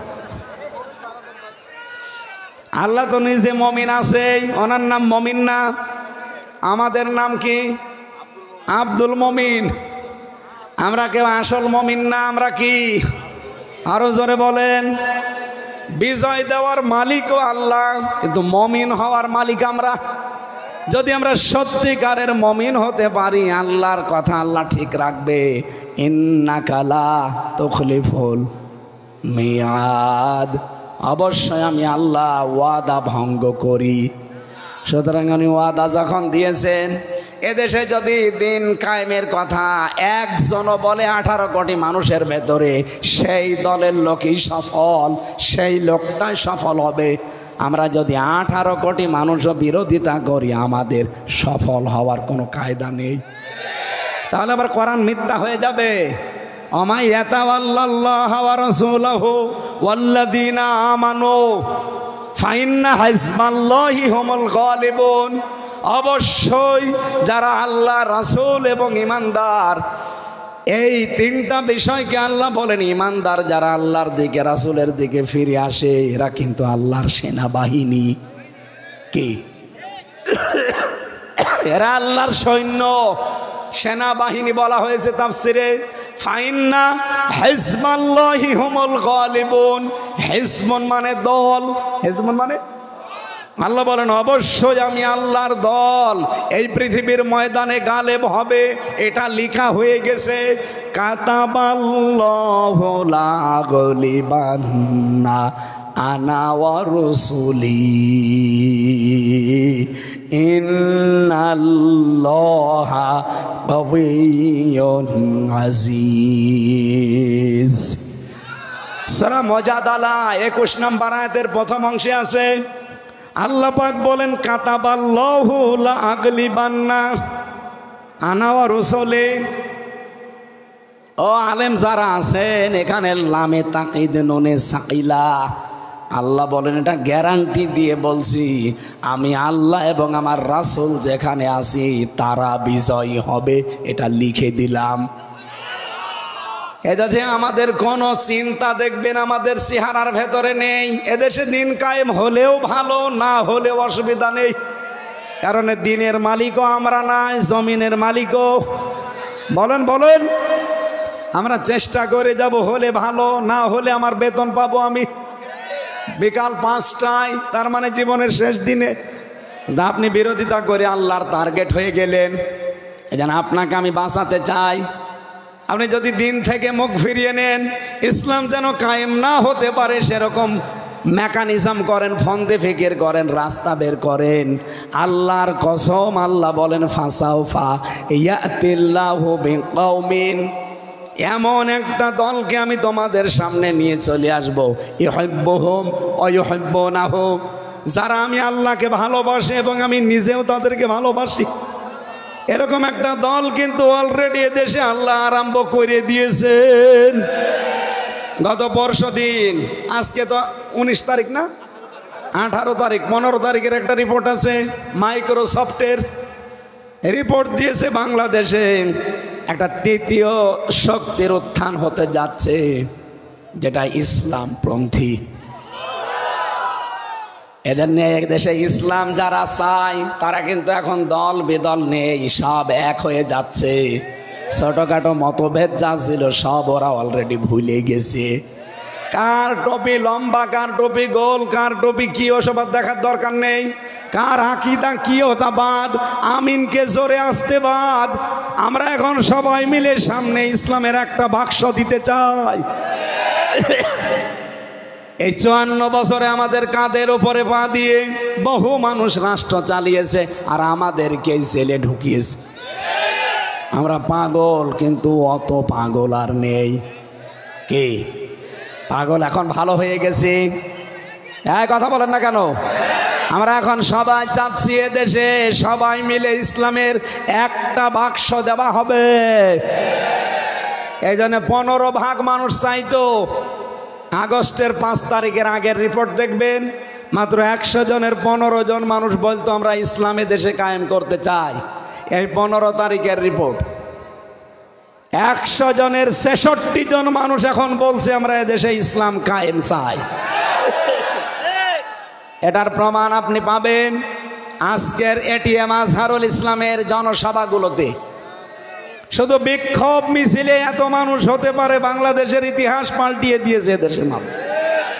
[SPEAKER 1] আল্লাহ তো নিজে মুমিন আছে, ওনার নাম মুমিন না। আমাদের নাম কি? আব্দুল মুমিন। আমরা কেউ আসল মুমিন না, আমরা কি? আরো জোরে বলেন। বিজয় দেওয়ার মালিকও আল্লাহ, কিন্তু মুমিন হওয়ার মালিক আমরা। যদি আমরা সত্যিকারের মুমিন হতে পারি, আল্লাহর কথা আল্লাহ ঠিক রাখবে। ইন্নাকা লা তুখলিফুল মিয়াদ, অবশ্যই আমি আল্লাহ ওয়াদা ভঙ্গ করি। সুতরাং আমি ওয়াদা যখন দিয়েছেন, এদেশে যদি দিন কায়েমের কথা একজনও বলে 18 কোটি মানুষের ভেতরে, সেই দলের লোকই সফল, সেই লোকটাই সফল হবে। আমরা যদি 18 কোটি মানুষও বিরোধিতা করি, আমাদের সফল হওয়ার কোনো কায়দা নেই। তাহলে আবার কোরআন মিথ্যা হয়ে যাবে। ওমাই ইয়াতাওয়াল্লাল্লাহু ওয়া রাসূলুহু ওয়াল্লাযীনা আমানু ফাইন্না হিজবাল্লাহি হুমুল গালিবুন। অবশ্যই যারা আল্লাহ, রাসূল এবং ঈমানদার, এই তিনটা বিষয়কে আল্লাহ বলেন, ঈমানদার যারা আল্লাহর দিকে, রাসূলের দিকে ফিরে আসে, এরা কিন্তু আল্লাহর সেনাবাহিনী। কি? এরা আল্লাহর সৈন্য, সেনাবাহিনী বলা হয়েছে তাফসিরে। ফাইন্না হিজবাল্লাহি হুমুল গালিবুন। হিজবুন মানে দল, হিজবুন মানে আল্লাহ বলেন অবশ্যই আমি আল্লাহর দল এই পৃথিবীর ময়দানে গালেব হবে। এটা লেখা হয়ে গেছে। কাতাবাল্লাহু লা গালিবান্না আনা ওয়া রাসূলি ইন্নাল্লাহা কাওয়িয়্যুন আজিজ। সূরা মুজাদালা 21 নম্বর আয়াতের প্রথম অংশে আছে, আল্লাহ পাক বলেন কাতাবাল্লাহু লা আগলিবান্না আনা ওয়া রাসূলি। ও আলেম যারা আছেন এখানে, লামে তাকিদ নুনে সাকিলা, আল্লাহ বলেন এটা গ্যারান্টি দিয়ে বলছি, আমি আল্লাহ এবং আমার রাসূল যেখানে আছি তারা বিজয়ী হবে, এটা লিখে দিলাম। এটা যে আমাদের কোনো চিন্তা দেখবেন আমাদের চেহারার ভেতরে নেই। এদেশে দিন কায়েম হলেও ভালো, না হলেও অসুবিধা নেই, কারণ দিনের মালিকও আমরা নাই, জমিনের মালিকও। বলেন বলেন, আমরা চেষ্টা করে যাব, হলে ভালো, না হলে আমার বেতন পাবো আমি বিকাল 5টায়, তার মানে জীবনের শেষ দিনে। আপনি বিরোধিতা করে আল্লাহর টার্গেট হয়ে গেলেন। এজন্য আপনাকে আমি বাঁচাতে চাই, আপনি যদি দিন থেকে মুখ ফিরিয়ে নেন, ইসলাম যেন কায়েম না হতে পারে সেরকম মেকানিজম করেন, ফন্দে ফিকির করেন, রাস্তা বের করেন। আল্লাহর কসম, আল্লাহ বলেন ফাসাউফা ইয়াতিল্লাহু বিকাউমিন, এমন একটা দলকে আমি তোমাদের সামনে নিয়ে চলে আসবো, ইউহিব্বুহুম ওয়া ইউহিব্বুনাহু, যারা আমি আল্লাহকে ভালোবাসে এবং আমি নিজেও তাদেরকে ভালোবাসি। এরকম একটা দল কিন্তু অলরেডি এদেশে আল্লাহ আরম্ভ করে দিয়েছেন। গত পরশুদিন, আজকে তো 19 তারিখ না, 18 তারিখ, 15 তারিখের একটা রিপোর্ট আছে মাইক্রোসফটের। রিপোর্ট দিয়েছে বাংলাদেশে একটা তৃতীয় শক্তির উত্থান হতে যাচ্ছে, যেটা ইসলামপন্থী। এদের নিয়ে দেশে ইসলাম যারা চায় তারা কিন্তু এখন দল বেদল নেই, সব এক হয়ে যাচ্ছে। ছোটখাটো মতভেদ যা ছিল সব ওরা অলরেডি ভুলে গেছে। কার টপি লম্বা, কার টপি গোল, কার টপি কি, ওসব দেখার দরকার নেই। কার আকীদা কি ওটা বাদ, আমিনকে জোরে আসতে বাদ। আমরা এখন সবাই মিলে সামনে ইসলামের একটা বাক্স দিতে চাই। এই 54 বছরে আমাদের কাঁধের উপরে পা দিয়ে বহু মানুষ রাষ্ট্র চালিয়েছে, আর আমাদেরকে জেলে ঢুকিয়েছে। আমরা পাগল, কিন্তু অত পাগল আর নেই। কি পাগল এখন ভালো হয়ে গেছি? কথা বলেন না কেন? আমরা এখন সবাই চাচ্ছি এদেশে সবাই মিলে ইসলামের একটা বাক্স দেওয়া হবে। এই জন্য 15 ভাগ মানুষ চাইতো। আগস্টের 5 তারিখের আগের রিপোর্ট দেখবেন, মাত্র 100 জনের 15 জন মানুষ বলতো আমরা ইসলামে দেশে কায়েম করতে চাই। এই 15 তারিখের রিপোর্ট। 100 জনের 66 জন মানুষ এখন বলছে আমরা এদেশে ইসলাম কায়েম চাই। এটার প্রমাণ আপনি পাবেন আজকের এটিএম আজহারুল ইসলামের জনসভাগুলোতে। শুধু বিক্ষোভ মিছিলে এত মানুষ হতে পারে, বাংলাদেশের ইতিহাস পাল্টিয়ে দিয়েছে দেশের মানুষ।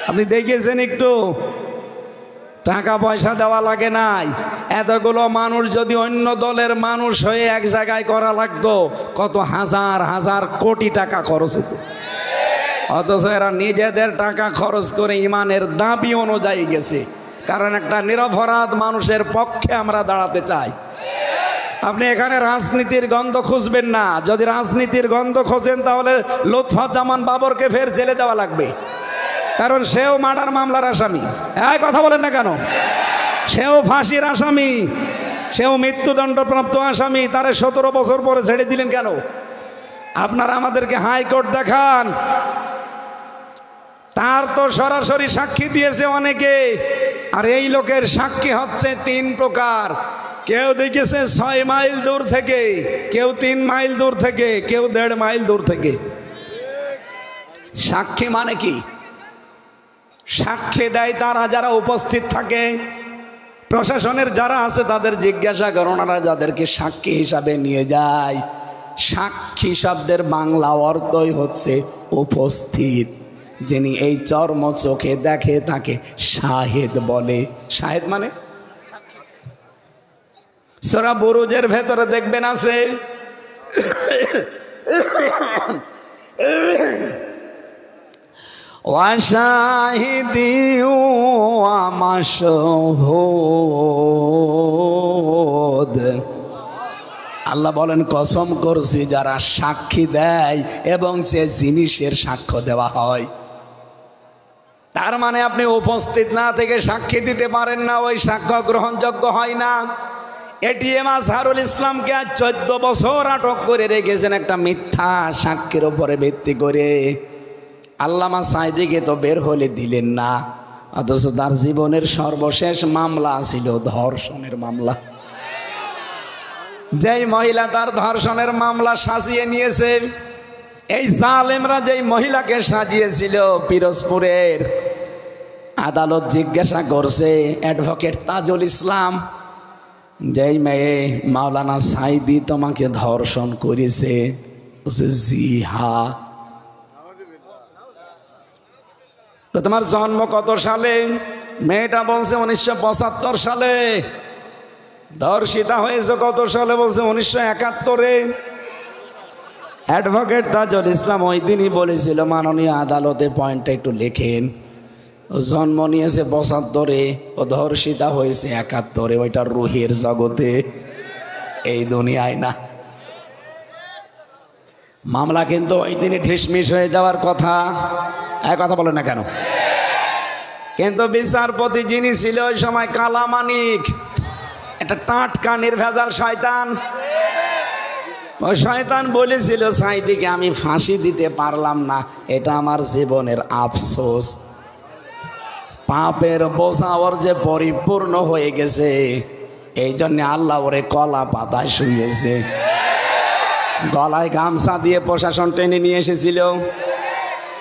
[SPEAKER 1] আপনি দেখেছেন একটু, টাকা পয়সা দেওয়া লাগে নাই। এতগুলো মানুষ যদি অন্য দলের মানুষ হয়ে এক জায়গায় করা লাগতো, কত হাজার হাজার কোটি টাকা খরচ হতো। অথচ এরা নিজেদের টাকা খরচ করে ইমানের দাবি অনুযায়ী গেছে, কারণ একটা নিরপরাধ মানুষের পক্ষে আমরা দাঁড়াতে চাই। আপনি এখানে রাজনীতির গন্ধ খুঁজবেন না। যদি রাজনীতির গন্ধ খোঁজেন তাহলে লুৎফুজ্জামান বাবরকে ফের জেলে দেওয়া লাগবে, কারণ সেও মার্ডার মামলার আসামি। কথা বলেন না কেন? সেও ফাঁসির আসামি, সেও মৃত্যুদণ্ডপ্রাপ্ত আসামি। তারে 17 বছর পরে ছেড়ে দিলেন কেন? আপনারা আমাদেরকে হাইকোর্ট দেখান। তার তো সরাসরি সাক্ষী দিয়েছে অনেকে, আর এই লোকের সাক্ষী হচ্ছে 3 প্রকার। কেউ দেখেছে 6 মাইল দূর থেকে, কেউ 3 মাইল দূর থেকে, কেউ 1.5 মাইল দূর থেকে। সাক্ষী মানে কি? সাক্ষী দেয় তারা যারা উপস্থিত থাকে। প্রশাসনের যারা আছে তাদের জিজ্ঞাসা করো, ওনারা যাদেরকে সাক্ষী হিসাবে নিয়ে যায়। সাক্ষী শব্দের বাংলা অর্থই হচ্ছে উপস্থিত। যিনি এই চর্ম চোখে দেখে তাকে শাহেদ বলে। শাহেদ মানে সূরা বুরুজের ভেতরে দেখবেন আছে, ওয়াশাহিদি ওয়া মাশহুদ। আল্লাহ বলেন কসম করছি যারা সাক্ষী দেয় এবং সে জিনিসের সাক্ষ্য দেওয়া হয়। তার মানে আপনি উপস্থিত না থেকে সাক্ষী দিতে পারেন না, ওই সাক্ষ্য গ্রহণযোগ্য হয় না। এটিএম আজহারুল ইসলামকে আজ 14 বছর আটক করে রেখেছেন একটা মিথ্যা সাক্ষীর উপরে ভিত্তি করে। আল্লামা সাঈদীকে তো বের হলে দিলেন না, অথচ তার জীবনের সর্বশেষ মামলা ছিল ধর্ষণের মামলা। যেই মহিলা তার ধর্ষণের মামলা সাজিয়ে নিয়েছে, এই জালেমরা যেই মহিলাকে সাজিয়েছিল পিরোজপুরের, আদালত জিজ্ঞাসা করছে অ্যাডভোকেট তাজুল ইসলাম, যেই মেয়ে মাওলানা সাঈদী তোমাকে ধর্ষণ করেছে? জি হ্যাঁ। তো তোমার জন্ম কত সালে? মেয়েটা বলছে 1975 সালে। ধর্ষিতা হয়েছে কত সালে? বলছে 1971-এ। অ্যাডভোকেট তাজুল ইসলাম ওই দিনই বলেছিল মাননীয় আদালতে পয়েন্টটা একটু লেখেন, ও জন্ম নিয়েছে 75-এ, ও ধর্ষিতা হয়েছে 71-এ। ওইটা রুহের জগতে, এই দুনিয়ায় না। মামলা কিন্তু ওই দিনই ঢিসমিস হয়ে যাওয়ার কথা। কথা বলে না কেন? কিন্তু বিচারপতি যিনি ছিল ওই সময় কালামানিক, একটা টাটকা নির্ভেজাল শয়তান। ওই শয়তান বলেছিল সাঈদীকে আমি ফাঁসি দিতে পারলাম না, এটা আমার জীবনের আফসোস। পাপের বোঝা ওর যে পরিপূর্ণ হয়ে গেছে, এই জন্য আল্লাহ ওরে কলা পাতায় শুয়েছে। গলায় গামছা দিয়ে প্রশাসন টেনে নিয়ে এসেছিল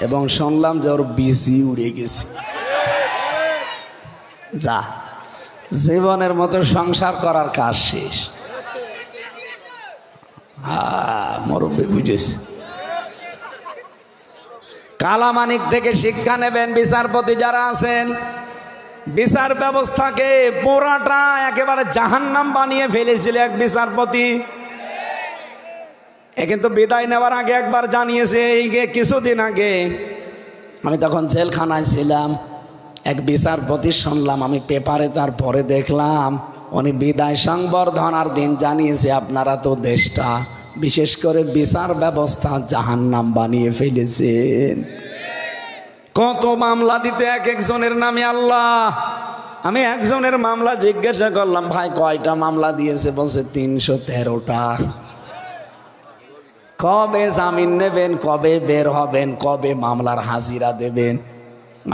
[SPEAKER 1] এবং শুনলাম যে ওর বিসি উড়ে গেছে। যা, জীবনের মতো সংসার করার কাজ শেষ। মুরব্বি বুঝেছে। কালামানিক থেকে শিক্ষা নেবেন বিচারপতি যারা আছেন। বিচার ব্যবস্থাকে পুরাটা একেবারে জাহান্নাম বানিয়ে ফেলেছিল এক বিচারপতি। কিন্তু বিদায় নেওয়ার আগে একবার জানিয়েছে, এই কিছুদিন আগে আমি তখন জেলখানায় ছিলাম, এক বিচারপতি শুনলাম আমি পেপারে, তারপরে দেখলাম উনি বিদায় সংবর্ধনার দিন জানিয়েছে আপনারা তো দেশটা, বিশেষ করে বিচার ব্যবস্থা জাহান্নাম বানিয়ে ফেলেছেন। কত মামলা দিতে এক একজনের নামে আল্লাহ। আমি একজনের মামলা জিজ্ঞাসা করলাম, ভাই কয়টা মামলা দিয়েছে? বলছে 313টা। কবে জামিন নেবেন, কবে বের হবেন, কবে মামলার হাজিরা দেবেন?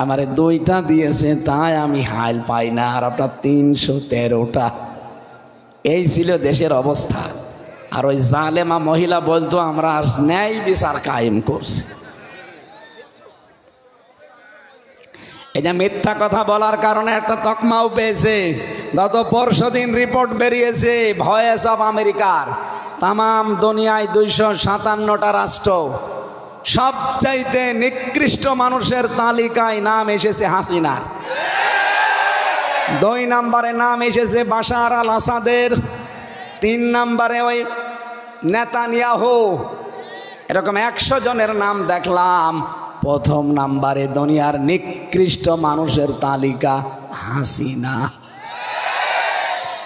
[SPEAKER 1] আমারে 2টা দিয়েছে, তাই আমি হাইল পাই না, আর আপনার 313টা। এই ছিল দেশের অবস্থা। আর ওই জালেমা মহিলা বলতো আমরা ন্যায় বিচার কায়েম করছি। এই যে মিথ্যা কথা বলার কারণে একটা তকমাও পেয়েছে। গত পরশুদিন রিপোর্ট বেরিয়েছে ভয়েস অফ আমেরিকার, তামাম দুনিয়ায় 257টা রাষ্ট্র সবচাইতে নিকৃষ্ট মানুষের তালিকায় নাম এসেছে হাসিনার। 2 নম্বরে নাম এসেছে বাশার আল আসাদের, 3 নম্বরে ওই নেতানিয়াহু। এরকম 100 জনের নাম দেখলাম। প্রথম নাম্বারে দুনিয়ার নিকৃষ্ট মানুষের তালিকা হাসিনা।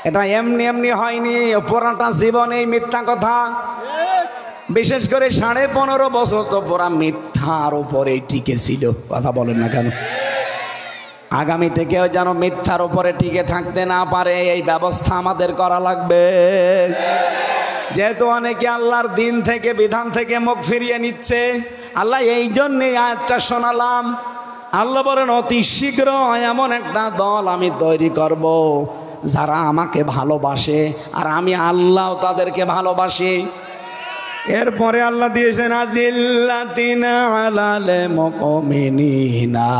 [SPEAKER 1] এটা এমনি এমনি হয়নি, পুরাটা জীবনে মিথ্যা কথা। বিশেষ করে 15.5 বছর তো পুরা মিথ্যার উপরে টিকে ছিল। কথা বলেন না কেন? আগামী থেকেও যেন মিথ্যার উপরে টিকে থাকতে না পারে, এই ব্যবস্থা আমাদের করা লাগবে। যেহেতু অনেকে আল্লাহর দিন থেকে, বিধান থেকে মুখ ফিরিয়ে নিচ্ছে, আল্লাহ এই জন্যই আয়াতটা শোনালাম। আল্লাহ বলেন অতি শীঘ্র এমন একটা দল আমি তৈরি করব যারা আমাকে ভালোবাসে আর আমি আল্লাহ তাদেরকে ভালোবাসি। এরপরে আল্লাহ দিয়েছেন আদিল্লাতিনা আলাল মুমিনিনা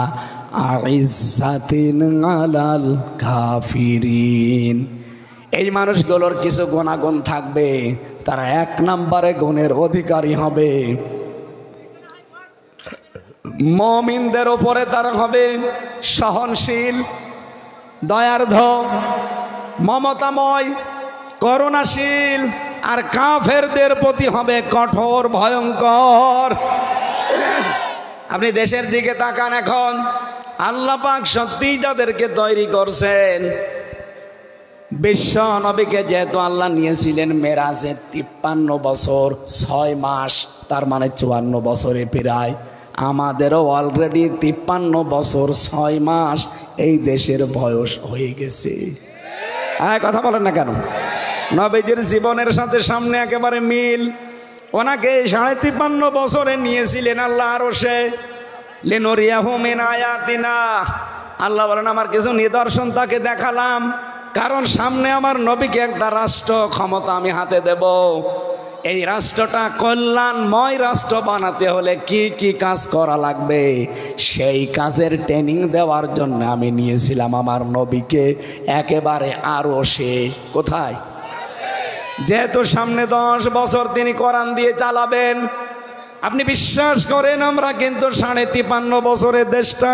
[SPEAKER 1] আইজ্জাতিন আলাল কাফিরিন। এই মানুষগুলোর কিছু গুণাগুণ থাকবে, তারা 1 নম্বরে গুণের অধিকারী হবে। মুমিনদের উপরে তারা হবে সহনশীল, দয়ার্ধ, মমতাময়, করুণাশীল, আর কাফেরদের প্রতি হবে কঠোর, ভয়ঙ্কর। আপনি দেশের দিকে তাকান এখন, আল্লাহ পাক সত্যিই যাদেরকে তৈরি করছেন। বিশ্ব নবীকে যেহেতু আল্লাহ নিয়েছিলেন মেরাজে 53 বছর 6 মাস, তার মানে 54 বছরে প্রায়। আমাদেরও অলরেডি 53 বছর 6 মাস এই দেশের বয়স হয়ে গেছে। কথা বলেন না কেন? নবীজির জীবনের সাথে সামনে একেবারে মিল। ওনাকে 53.5 বছরে নিয়েছিলেন আল্লাহ আরশে। লিনুরিয়াহু মিন আয়াতিনা, আল্লাহ বলেন আমার কিছু নিদর্শন তাকে দেখালাম, কারণ সামনে আমার নবীকে একটা রাষ্ট্র ক্ষমতা আমি হাতে দেব। এই রাষ্ট্রটা কল্যাণময় রাষ্ট্র বানাতে হলে কি কি কাজ করা লাগবে, সেই কাজের ট্রেনিং দেওয়ার জন্য আমি নিয়েছিলাম আমার নবীকে একেবারে আরশে। কোথায়? যেহেতু সামনে 10 বছর তিনি কোরআন দিয়ে চালাবেন, আপনি বিশ্বাস করেন আমরা কিন্তু 53.5 বছরের দেশটা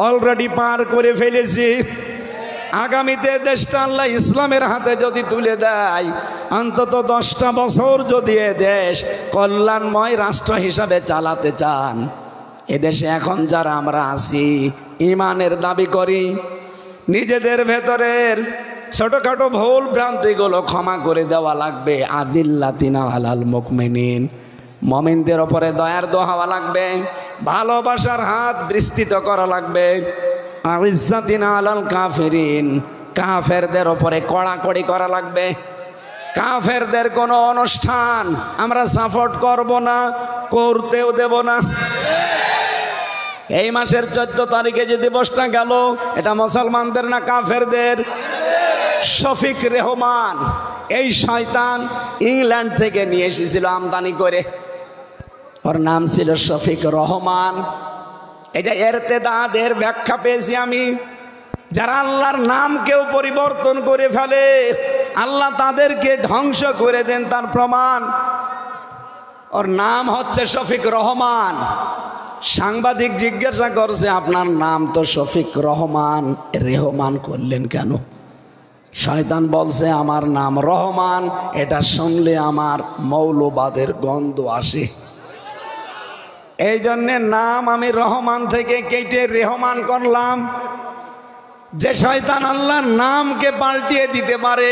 [SPEAKER 1] অলরেডি পার করে ফেলেছি। আগামীতে দেশটা আল্লাহ ইসলামের হাতে যদি তুলে দেয়, অন্তত 10টা বছর যদি এ দেশ কল্যাণময় রাষ্ট্র হিসাবে চালাতে চান, এদেশে এখন যারা আমরা আছি ইমানের দাবি করি, নিজেদের ভেতরের ছোটখাটো ভুল ভ্রান্তিগুলো ক্ষমা করে দেওয়া লাগবে। আদিল্লাতিনা আলাল মুমিনিন, মুমিনদের ওপরে দয়ার দোহাওয়া লাগবে, ভালোবাসার হাত বিস্তৃত করা লাগবে। আইজ্জাতিনা আলাল কাফিরিন, কাফেরদের ওপরে কড়াকড়ি করা লাগবে। কাফেরদের কোনো অনুষ্ঠান আমরা সাপোর্ট করব না, করতেও দেব না। এই মাসের 14 তারিখে যে দিবসটা গেল, এটা মুসলমানদের না কাফেরদের? শফিক রেহমান, এই শয়তান ইংল্যান্ড থেকে নিয়ে এসেছিল আমদানি করে, ওর নাম ছিল শফিক রহমান। এই যে এরতেদাদের ব্যাখ্যা পেয়েছি আমি, যারা আল্লাহর নাম কেউ পরিবর্তন করে ফেলে আল্লাহ তাদেরকে ধ্বংস করে দেন, তার প্রমাণ। ওর নাম হচ্ছে শফিক রহমান। সাংবাদিক জিজ্ঞাসা করছে, আপনার নাম তো শফিক রহমান, রেহমান করলেন কেন? শয়তান বলছে, আমার নাম রহমান, এটা শুনলে আমার মৌলবাদের গন্ধ আসে, এই জন্যে নাম আমি রহমান থেকে কেটে রেহমান করলাম। যে শয়তান আল্লাহর নামকে পাল্টিয়ে দিতে পারে,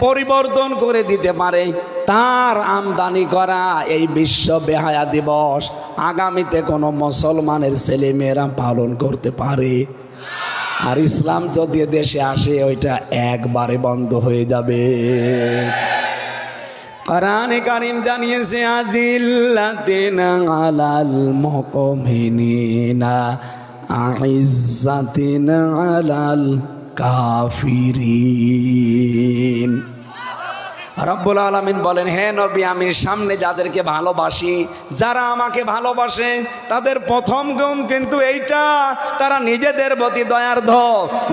[SPEAKER 1] পরিবর্তন করে দিতে পারে, তার আমদানি করা এই বিশ্ব বেহায়া দিবস আগামীতে কোনো মুসলমানের ছেলে মেয়েরা পালন করতে পারে? আর ইসলাম যদি দেশে আসে ওইটা একবারে বন্ধ হয়ে যাবে। কোরআনে কারীম জানিয়েছে, আযিল্লাতিনা আলাল মুমিনিনা আইজ্জাতিনা আলাল কাফিরিন। রব্বুল আলামিন বলেন, হে নবী, আমি সামনে যাদেরকে ভালোবাসি, যারা আমাকে ভালোবাসে, তাদের প্রথম গুণ কিন্তু এইটা, তারা নিজেদের প্রতি দয়ার্ধ,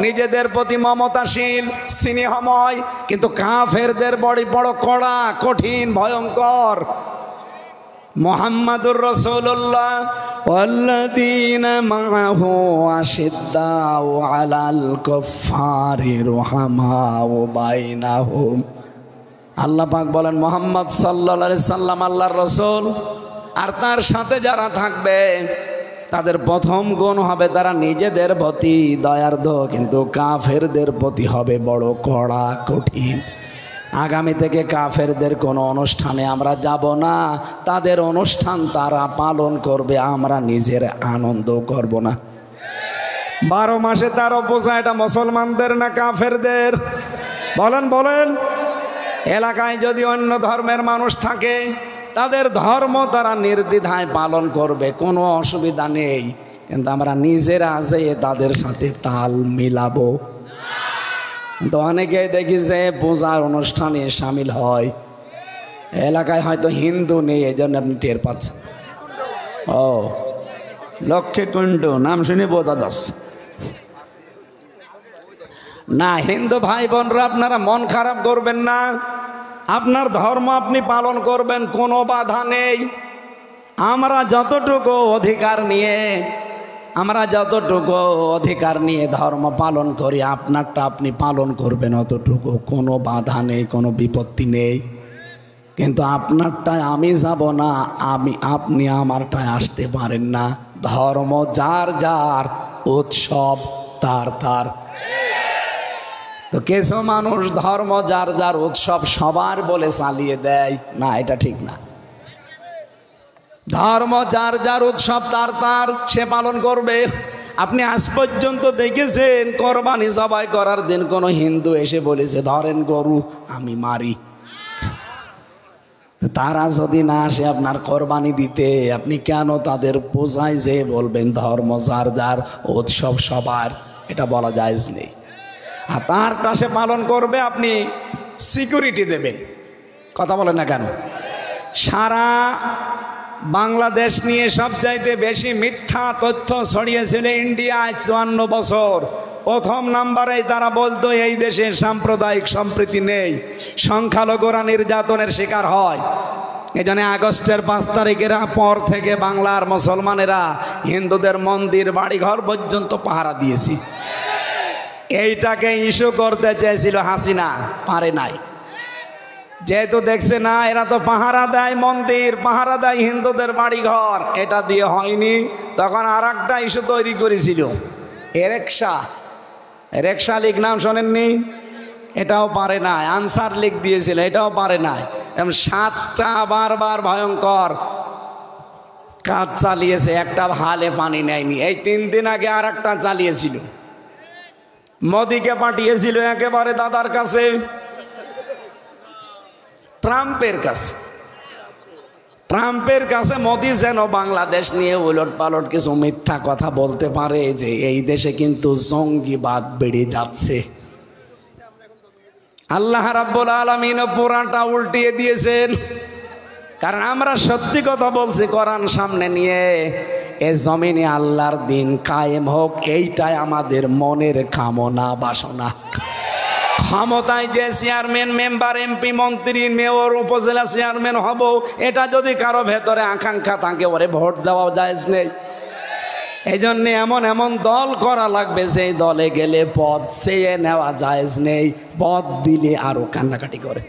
[SPEAKER 1] নিজেদের প্রতি মমতাশীল, স্নেহময়। কিন্তু কাফেরদের বড় কড়া, কঠিন, ভয়ঙ্কর। মুহাম্মাদুর রাসূলুল্লাহ ওয়াল্লাযীনা মাআহু আশিদ্দাউ আলাল কুফফারি রুহামাউ বাইনাহুম। আল্লাহ পাক বলেন, মুহাম্মদ সাল্লাল্লাহু আলাইহি সাল্লাম আল্লাহর রাসূল, আর তার সাথে যারা থাকবে তাদের প্রথম গুণ হবে তারা নিজেদের প্রতি দয়ার্ধ, কিন্তু কাফেরদের প্রতি হবে বড় কড়া, কঠিন। আগামী থেকে কাফেরদের কোনো অনুষ্ঠানে আমরা যাব না, তাদের অনুষ্ঠান তারা পালন করবে, আমরা নিজের আনন্দ করব না। 12 মাসে 13 পূজা, এটা মুসলমানদের না কাফেরদের? বলেন বলেন। এলাকায় যদি অন্য ধর্মের মানুষ থাকে, তাদের ধর্ম তারা নির্দ্বিধায় পালন করবে, কোনো অসুবিধা নেই, কিন্তু আমরা নিজেরা যেয়ে তাদের সাথে তাল মিলাবো। কিন্তু অনেকেই দেখি যে পূজার অনুষ্ঠানে সামিল হয়, এলাকায় হয়তো হিন্দু নেই, এই জন্য আপনি টের পাচ্ছেন। ও লক্ষ্মীকুণ্ড নাম শুনে বোঝা যাচ্ছে না। হিন্দু ভাই বোনরা, আপনারা মন খারাপ করবেন না, আপনার ধর্ম আপনি পালন করবেন, কোনো বাধা নেই। আমরা যতটুকু অধিকার নিয়ে ধর্ম পালন করি, আপনারটা আপনি পালন করবেন অতটুকু, কোনো বাধা নেই, কোনো বিপত্তি নেই। কিন্তু আপনারটায় আমি যাব না, আপনি আমারটায় আসতে পারেন না। ধর্ম যার যার, উৎসব তার তার। তো কিছু মানুষ ধর্ম যার যার, উৎসব সবার বলে চালিয়ে দেয়, না, এটা ঠিক না। ধর্ম যার যার, উৎসব তার তার, সে পালন করবে। আপনি আজ পর্যন্ত দেখেছেন কোরবানি জবাই করার দিন কোনো হিন্দু এসে বলেছে ধরেন গরু আমি মারি? তারা যদি না আসে আপনার কোরবানি দিতে, আপনি কেন তাদের বোঝায় যে বলবেন ধর্ম যার যার, উৎসব সবার? এটা বলা জায়েজ নেই। আর তারটা সে পালন করবে, আপনি সিকিউরিটি দেবেন। কথা বলেন না কেন? সারা বাংলাদেশ নিয়ে সবচাইতে বেশি মিথ্যা তথ্য ছড়িয়েছিল ইন্ডিয়ায় 54 বছর। প্রথম নাম্বারে তারা বলতো এই দেশে সাম্প্রদায়িক সম্প্রীতি নেই, সংখ্যালঘুরা নির্যাতনের শিকার হয়। এই জন্য আগস্টের 5 তারিখের পর থেকে বাংলার মুসলমানেরা হিন্দুদের মন্দির, বাড়িঘর পর্যন্ত পাহারা দিয়েছি। এইটাকে ইস্যু করতে চেয়েছিল হাসিনা, পারে নাই। যেহেতু দেখছে না এরা তো পাহারা দেয় মন্দির, পাহারা দেয় হিন্দুদের বাড়িঘর, এটা দিয়ে হয়নি, তখন আর একটা ইস্যু তৈরি করেছিল, রেকশা লীগ, নাম শোনেননি? এটাও পারে নাই। আনসার লীগ দিয়েছিল, এটাও পারে নাই। এবং 7টা বারবার ভয়ঙ্কর কাজ চালিয়েছে, একটা হালে পানি নেয়নি। এই 3 দিন আগে আর একটা চালিয়েছিল, মোদিকে পাঠিয়েছিল একেবারে দাদার কাছে, ট্রাম্পের কাছে মোদি যেন বাংলাদেশ নিয়ে উলট পালট কিছু মিথ্যা কথা বলতে পারে যে এই দেশে কিন্তু জঙ্গিবাদ বেড়ে যাচ্ছে। আল্লাহ রাব্বুল আলামিন পুরাটা উল্টিয়ে দিয়েছেন। কারণ আমরা সত্যি কথা বলছি, কোরআন সামনে নিয়ে এ জমিনে আল্লাহর দিন কায়েম হোক, এইটাই আমাদের মনের কামনা বাসনা। ক্ষমতায় যে চেয়ারম্যান, মেম্বার, এমপি, মন্ত্রী, মেয়র, উপজেলা চেয়ারম্যান হব, এটা যদি কারো ভেতরে আকাঙ্ক্ষা থাকে, ওরে ভোট দেওয়া জায়েজ নেই। এই জন্য এমন এমন দল করা লাগবে, সেই দলে গেলে পদ চেয়ে নেওয়া জায়েজ নেই, পদ দিলে আরো কান্নাকাটি করে।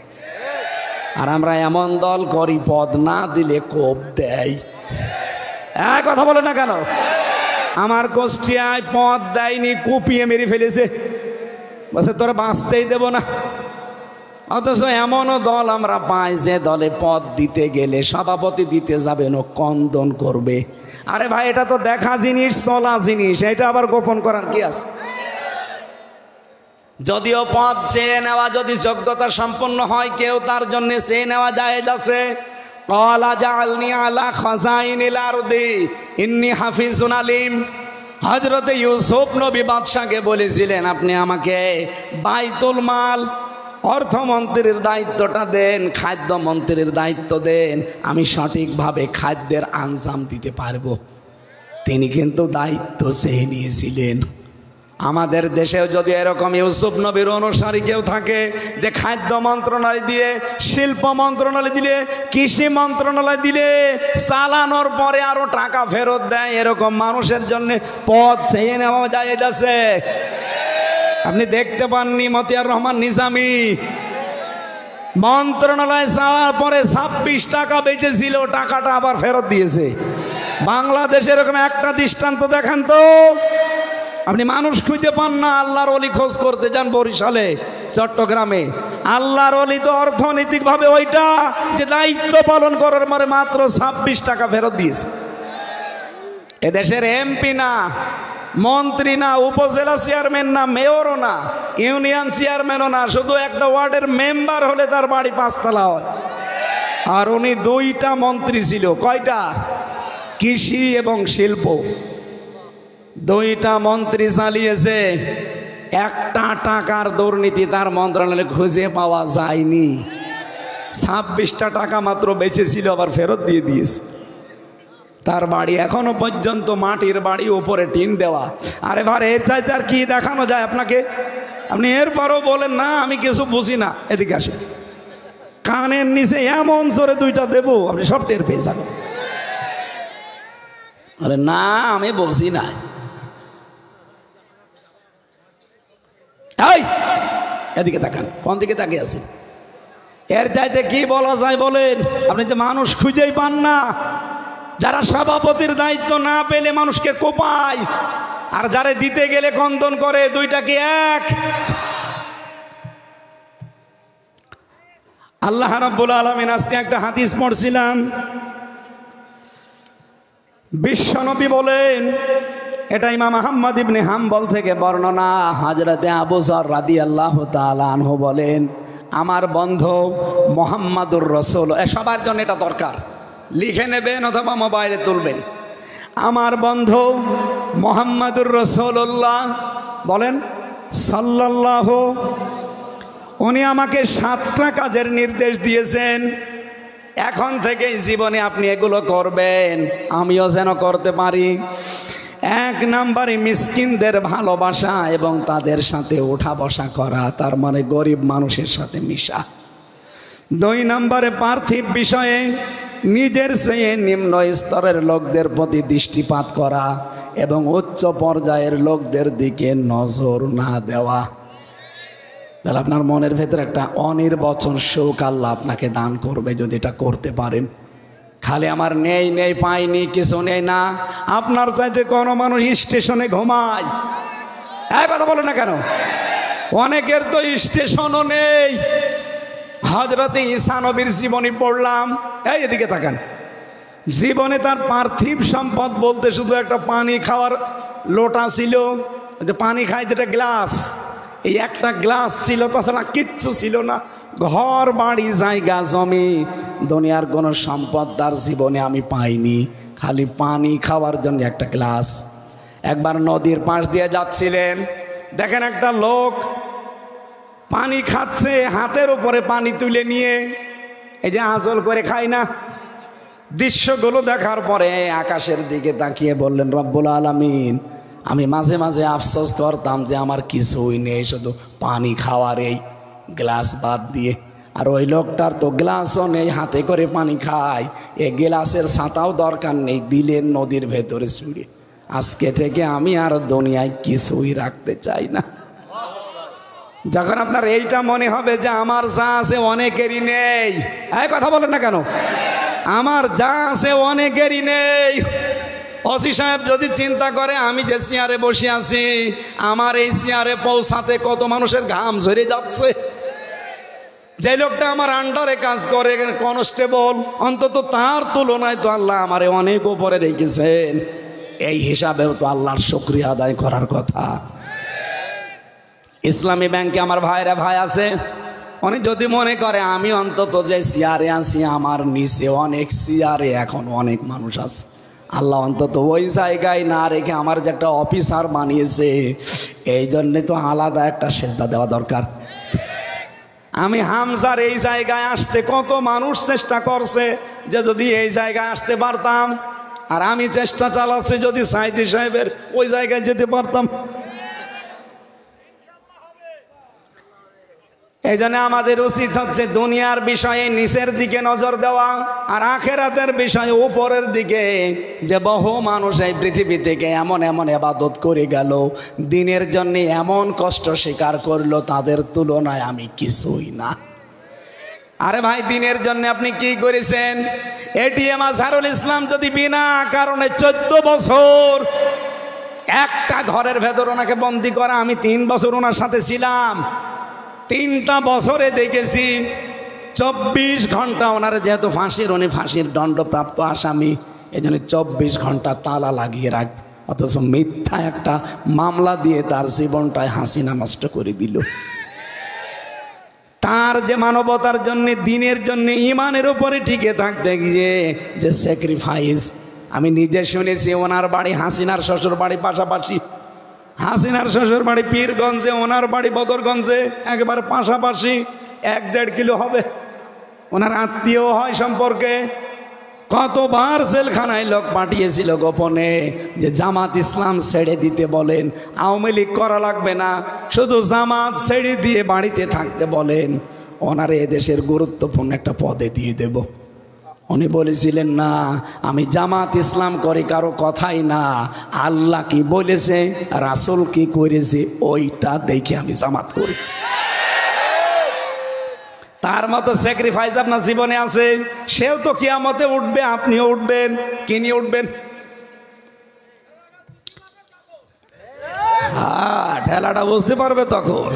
[SPEAKER 1] আর আমরা এমন দল করি, পদ না দিলে কোপ দেয়। কথা বলে না কেন? আমার কুষ্টিয়ায় পদ দেয়নি, কুপিয়ে মেরে ফেলেছে, বলছে তোরা বাঁচতেই দেব না। অথচ এমনও দল আমরা পাই যে দলে পদ দিতে গেলে সভাপতি দিতে যাবেন ও কন্দন করবে। আরে ভাই, এটা তো দেখা জিনিস, চলা জিনিস, এটা আবার গোপন করার কি আছে? যদিও পদ চেয়ে নেওয়া যদি যোগ্যতা সম্পন্ন হয় কেউ, তার জন্য চেয়ে নেওয়া জায়েজ আছে। ক্বালা জাআলনি আলা খাযাইনিল আরদি ইন্নী হাফিজুন আলিম। হযরতে ইউসুফ নবী বাদশাকে বলেছিলেন, আপনি আমাকে বাইতুল মাল, অর্থমন্ত্রীর দায়িত্বটা দেন, খাদ্য মন্ত্রীর দায়িত্ব দেন, আমি সঠিকভাবে খাদ্যের আঞ্জাম দিতে পারবো। তিনি কিন্তু দায়িত্ব চেয়ে নিয়েছিলেন। আমাদের দেশেও যদি এরকম ইউসুফ নবীর অনুসারী কেউ থাকে, যে খাদ্য মন্ত্রণালয় দিয়ে, শিল্প মন্ত্রণালয় দিলে, কৃষি মন্ত্রণালয় দিলে চালানোর পরে আরো টাকা ফেরত দেয়, এরকম মানুষের জন্য পদ চেয়ে নেওয়া জায়েজ আছে। আপনি দেখতে পাননি মতিয়ার রহমান নিজামী মন্ত্রণালয়ে যাওয়ার পরে 26 টাকা বেঁচেছিল, টাকাটা আবার ফেরত দিয়েছে। বাংলাদেশে এরকম একটা দৃষ্টান্ত দেখান তো। আপনি মানুষ খুঁজে পান না, আল্লাহর ওলি খোঁজ করতে যান বরিশালে, চট্টগ্রামে। আল্লাহর ওলি তো অর্থনৈতিকভাবে ওইটা যে দায়িত্ব পালন করার পরে মাত্র 26 টাকা ফেরত দিয়েছে। এদেশের এমপি না, মন্ত্রী না, উপজেলা চেয়ারম্যান না, মেয়রও না, ইউনিয়ন চেয়ারম্যানও না, শুধু একটা ওয়ার্ডের মেম্বার হলে তার বাড়ি 5 তলা হয়। আর উনি 2টা মন্ত্রী ছিল। কয়টা? কৃষি এবং শিল্প। 2টা মন্ত্রী চালিয়েছে। একটা টাকার দুর্নীতি তার মন্ত্রণালয়ে খুঁজে পাওয়া যায়নি। 26টা টাকা মাত্র বেঁচেছিল, আবার ফেরত দিয়ে দিয়েছে। তার বাড়ি এখনো পর্যন্ত মাটির বাড়ি, উপরে টিন দেওয়া। আরে ভাই, এর চাইতে আর কি দেখানো যায় আপনাকে? আপনি এরপরও বলেন না আমি কিছু বুঝি না। এদিকে আসে, কানের নিচে এমন জোরে 2টা দেব, আপনি সব টের পেয়ে যাবেন। আরে না, আমি বুঝি না। এদিকে তাকান, কোন দিকে তাকিয়ে আছে? এর চাইতে কি বলা যায় বলেন? আপনি তো মানুষ খুঁজেই পান না। যারা সভাপতির দায়িত্ব না পেলে মানুষকে কোপায়, আর যারা দিতে গেলে কন্দন করে, 2টা কি এক? আল্লাহ রাব্বুল আলামিন, আজকে একটা হাদিস পড়ছিলাম, বিশ্বনবী বলেন, এটা ইমাম আহমদ ইবনে হাম্বল থেকে বর্ণনা, হযরতে আবু যর রাদিয়াল্লাহু তাআলা আনহু বলেন, আমার বন্ধু মুহাম্মাদুর রাসূল, সবার জন্য এটা দরকার, লিখে নেবেন অথবা মোবাইলে তুলবেন। আমার বন্ধু মুহাম্মাদুর রাসূলুল্লাহ বলেন সাল্লাল্লাহু, উনি আমাকে 7টা কাজের নির্দেশ দিয়েছেন। এখন থেকেই জীবনে আপনি এগুলো করবেন, আমিও যেন করতে পারি। 1 নম্বরে মিসকিনদের ভালোবাসা এবং তাদের সাথে ওঠা বসা করা, তার মানে গরিব মানুষের সাথে মিশা। 2 নম্বরে পার্থিব বিষয়ে নিজের চেয়ে নিম্ন স্তরের লোকদের প্রতি দৃষ্টিপাত করা এবং উচ্চ পর্যায়ের লোকদের দিকে নজর না দেওয়া। তাহলে আপনার মনের ভেতরে একটা অনির্বচন শোক আল্লাহ আপনাকে দান করবে যদি এটা করতে পারেন। খালি আমার নেই নেই পাইনি কিছু নেই না। আপনার চাইতে কোনো মানুষ স্টেশনে ঘুমায়, কথা বলে না কেন? অনেকের তো স্টেশনও নেই। হযরতে ঈসা নবীর জীবনী পড়লাম, এদিকে তাকান। জীবনে তার পার্থিব সম্পদ বলতে শুধু একটা পানি খাওয়ার লোটা ছিল, যে পানি খায় যেটা গ্লাস, এই একটা গ্লাস ছিল, তাছাড়া কিচ্ছু ছিল না। ঘর বাড়ি জায়গা জমি দুনিয়ার কোনো সম্পদ তার জীবনে আমি পাইনি, খালি পানি খাওয়ার জন্য একটা গ্লাস। একবার নদীর পাশ দিয়ে যাচ্ছিলেন, দেখেন একটা লোক
[SPEAKER 2] পানি খাচ্ছে হাতের উপরে পানি তুলে নিয়ে, এই যে আঁচল করে খায় না। দৃশ্যগুলো দেখার পরে আকাশের দিকে তাকিয়ে বললেন, রব্বুল আলামিন, আমি মাঝে মাঝে আফসোস করতাম যে আমার কিছুই নেই, শুধু পানি খাওয়ার এই গ্লাস বাদ দিয়ে। আর ওই লোকটার তো গ্লাসও নেই, হাতে করে পানি খায়, এই গ্লাসের ছাতাও দরকার নেই, দিলেন নদীর ভেতরে ছুঁড়ে। আজকে থেকে আমি আর দুনিয়ায় কিছুই রাখতে চাই না। যখন আপনার এইটা মনে হবে যে আমার যা আছে অনেকেরই নেই, এই কথা বলেন না কেন, আমার যা আছে অনেকেরই নেই। ওসি সাহেব যদি চিন্তা করে আমি যে চেয়ারে বসে আছি, আমার এই চেয়ারে পৌঁছাতে কত মানুষের ঘাম ঝরে যাচ্ছে। যে লোকটা আমার আন্ডারে কাজ করে কনস্টেবল, অন্তত তার তুলনায় তো আল্লাহ আমারে অনেক উপরে রেখেছেন। এই হিসাবেও তো আল্লাহর শুকরিয়া আদায় করার কথা। ইসলামী ব্যাংকে আমার ভাইরা ভাই আছে, উনি যদি মনে করে আমি অন্তত যে চেয়ারে আছি আমার নিচে অনেক চেয়ারে এখন অনেক মানুষ আছে, আল্লাহ অন্তত ওই জায়গায় না রেখে আমার যে একটা অফিসার বানিয়েছে, এই জন্যে তো আলাদা একটা সেজদা দেওয়া দরকার। আমি হামজার এই জায়গায় আসতে কত মানুষ চেষ্টা করছে যে যদি এই জায়গায় আসতে পারতাম, আর আমি চেষ্টা চালাচ্ছি যদি সাইদি সাহেবের ওই জায়গায় যেতে পারতাম। এই জন্য আমাদের উচিত হচ্ছে দুনিয়ার বিষয়ে নিচের দিকে নজর দেওয়া, আর আখেরাতের বিষয়ে উপরের দিকে। যে বহু মানুষ এই পৃথিবী থেকে এমন এমন ইবাদত করে গেল, দিনের জন্য এমন কষ্ট স্বীকার করলো, তাদের তুলনায় আমি কিছুই না। আরে ভাই, দিনের জন্য আপনি কি করেছেন? এটিএম আজহারুল ইসলাম যদি বিনা কারণে 14 বছর একটা ঘরের ভেতর ওনাকে বন্দি করা, আমি 3 বছর ওনার সাথে ছিলাম, 3টা বছরে দেখেছি 24 ঘন্টা ওনারা, যেহেতু ফাঁসির উনি ফাঁসির দণ্ডপ্রাপ্ত আসামি, এই জন্য 24 ঘন্টা তালা লাগিয়ে রাখ, অথচ মিথ্যা একটা মামলা দিয়ে তার জীবনটায় হাসিনা নষ্ট করে দিল। তার যে মানবতার জন্য, দিনের জন্য, ইমানের উপরে টিকে থাকতে গিয়ে যে স্যাক্রিফাইস, আমি নিজে শুনেছি। ওনার বাড়ি হাসিনার শ্বশুর বাড়ি পাশাপাশি, হাসিনার শ্বশুর বাড়ি পীরগঞ্জে, ওনার বাড়ি বদরগঞ্জে, একেবারে পাশাপাশি, 1-1.5 কিলো হবে। ওনার আত্মীয় হয় সম্পর্কে। কতবার জেলখানায় লোক পাঠিয়েছিল গোপনে যে জামাত ইসলাম ছেড়ে দিতে বলেন, আওয়ামী লীগ করা লাগবে না, শুধু জামাত ছেড়ে দিয়ে বাড়িতে থাকতে বলেন, ওনারে এদেশের গুরুত্বপূর্ণ একটা পদে দিয়ে দেব। উনি বলেছিলেন, না, আমি জামাত ইসলাম করি কারো কথাই না, আল্লাহ কি বলেছে, রাসূল কি করেছে, ওইটা দেখে আমি জামাত করি। তার মতো স্যাক্রিফাইস আপনার জীবনে আছে, সেও তো কিয়ামতে উঠবে, আপনিও উঠবেন। কি নিয়ে উঠবেন? ঠেলাটা বুঝতে পারবে তখন।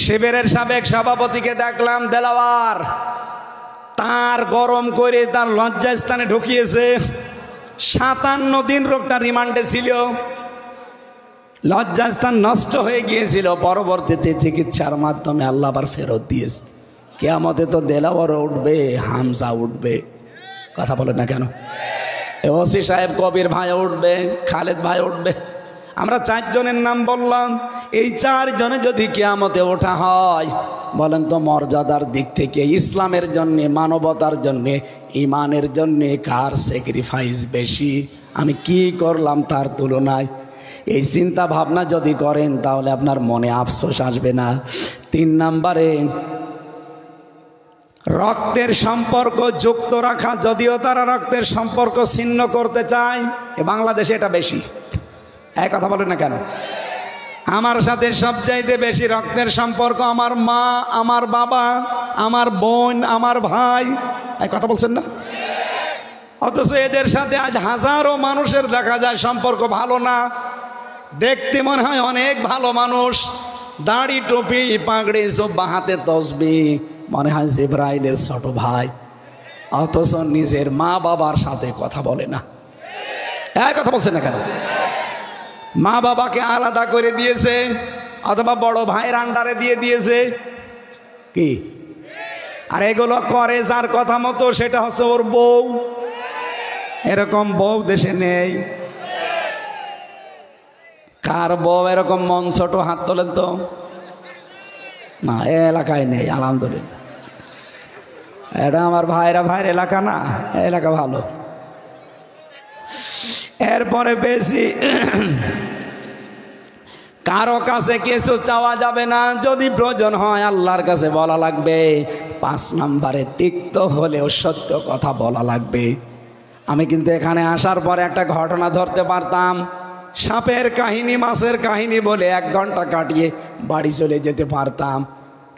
[SPEAKER 2] শিবিরের সাবেক সভাপতিকে দেখলাম, দেলাওয়ার, তার গরম করে তার লজ্জাস্থানে ঢুকিয়েছে। 57 দিন লোকটা রিমান্ডে ছিল, লজ্জাস্থান নষ্ট হয়ে গিয়েছিল, পরবর্তীতে চিকিৎসার মাধ্যমে আল্লাহ আবার ফেরত দিয়েছে। কিয়ামতে তো দেলাওয়ারও উঠবে, হামজা উঠবে, কথা বলেন না কেন? ওসি সাহেব কবির ভাই উঠবে, খালেদ ভাই উঠবে। আমরা 4 জনের নাম বললাম, এই 4 জনে যদি কিয়ামতে ওঠা হয়, বলেন তো মর্যাদার দিক থেকে, ইসলামের জন্য, মানবতার জন্য, ইমানের জন্য কার স্যাক্রিফাইস বেশি? আমি কি করলাম তার তুলনায়? এই চিন্তা ভাবনা যদি করেন তাহলে আপনার মনে আফসোস আসবে না। 3 নম্বরে, রক্তের সম্পর্ক যুক্ত রাখা, যদিও তারা রক্তের সম্পর্ক ছিন্ন করতে চায়, বাংলাদেশে এটা বেশি। এক কথা বলেন না কেন? আমার সাথে সবচাইতে বেশি রক্তের সম্পর্ক আমার মা, আমার বাবা, আমার বোন, আমার ভাই। এক কথা বলছেন না? অথচ এদের সাথে আজ হাজারো মানুষের দেখা যায় সম্পর্ক ভালো না, দেখতে মনে হয় অনেক ভালো মানুষ, দাড়ি টুপি পাগড়ি সব, হাতে তসবিহ, মনে হয় জিবরাইলের ছোট ভাই, অথচ নিজের মা বাবার সাথে কথা বলে না। এক কথা বলছেন না কেন? মা বাবাকে আলাদা করে দিয়েছে, অথবা বড় ভাইয়ের আন্ডারে দিয়ে দিয়েছে। কি? আর এগুলো করে যার কথা মতো, সেটা হচ্ছে ওর বউ। এরকম বউ দেশে নেই। কার বউ এরকম মন ছোট? হাত তোলেন তো।
[SPEAKER 1] না, এ এলাকায় নেই আলহামদুলিল্লাহ। এটা আমার ভাইয়ের এলাকা না, এলাকা ভালো।
[SPEAKER 2] এরপরে বেশি কারো কাছে কিছু চাওয়া যাবে না, যদি প্রয়োজন হয় আল্লাহর কাছে বলা লাগবে। 5 নম্বরে তিক্ত হলেও সত্য কথা বলা লাগবে। আমি কিন্তু এখানে আসার পরে একটা ঘটনা ধরতে পারতাম, সাপের কাহিনী মাছের কাহিনী বলে 1 ঘন্টা কাটিয়ে বাড়ি চলে যেতে পারতাম,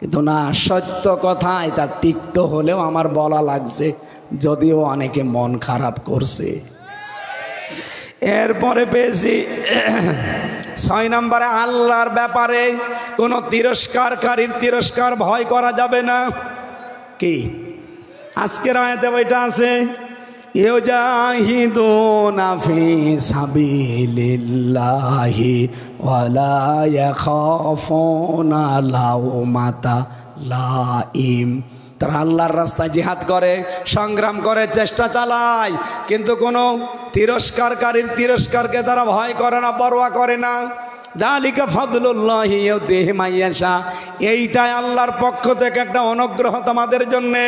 [SPEAKER 2] কিন্তু না, সত্য কথা এটা তিক্ত হলেও আমার বলা লাগছে, যদিও অনেকে মন খারাপ করছে। এরপরে পেয়েছি 6 নম্বরে আল্লাহর ব্যাপারে কোনো তিরস্কারকারীর তিরস্কার ভয় করা যাবে না। কি আজকের আয়াতে ওইটা আছে, ইউজাহিদুনা ফি সাবিলিল্লাহি ওয়ালা ইয়াখাফুনা লাউমাতা লাইম। তারা আল্লাহর রাস্তায় জিহাদ করে, সংগ্রাম করে, চেষ্টা চালায়, কিন্তু কোনো তিরস্কারকারীর তিরস্কারকে তারা ভয় করে না, পরোয়া করে না। যালিকা ফাদলুল্লাহি ইউতিহি মাইয়াশা। এইটাই আল্লাহর পক্ষ থেকে একটা অনুগ্রহ তোমাদের জন্যে।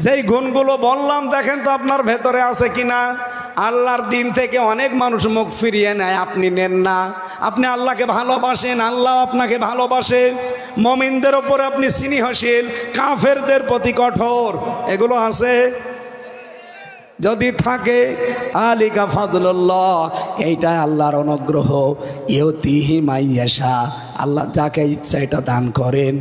[SPEAKER 2] যেই গুণগুলো বললাম দেখেন তো আপনার ভেতরে আছে কিনা। আল্লাহর দিন থেকে অনেক মানুষ মুখ ফিরিয়ে নেয়, আপনি নেন না। আপনি আল্লাহকে ভালোবাসেন, আল্লাহ আপনাকে ভালোবাসে। মুমিনদের ওপরে আপনি স্নেহশীল, কাফেরদের প্রতি কঠোর, এগুলো আছে। যদি থাকে আলিকা ফাদলুল্লাহ, এইটাই আল্লাহর অনুগ্রহ। ইউতিহি মাইয়াশা, আল্লাহ যাকে ইচ্ছা এটা দান করেন।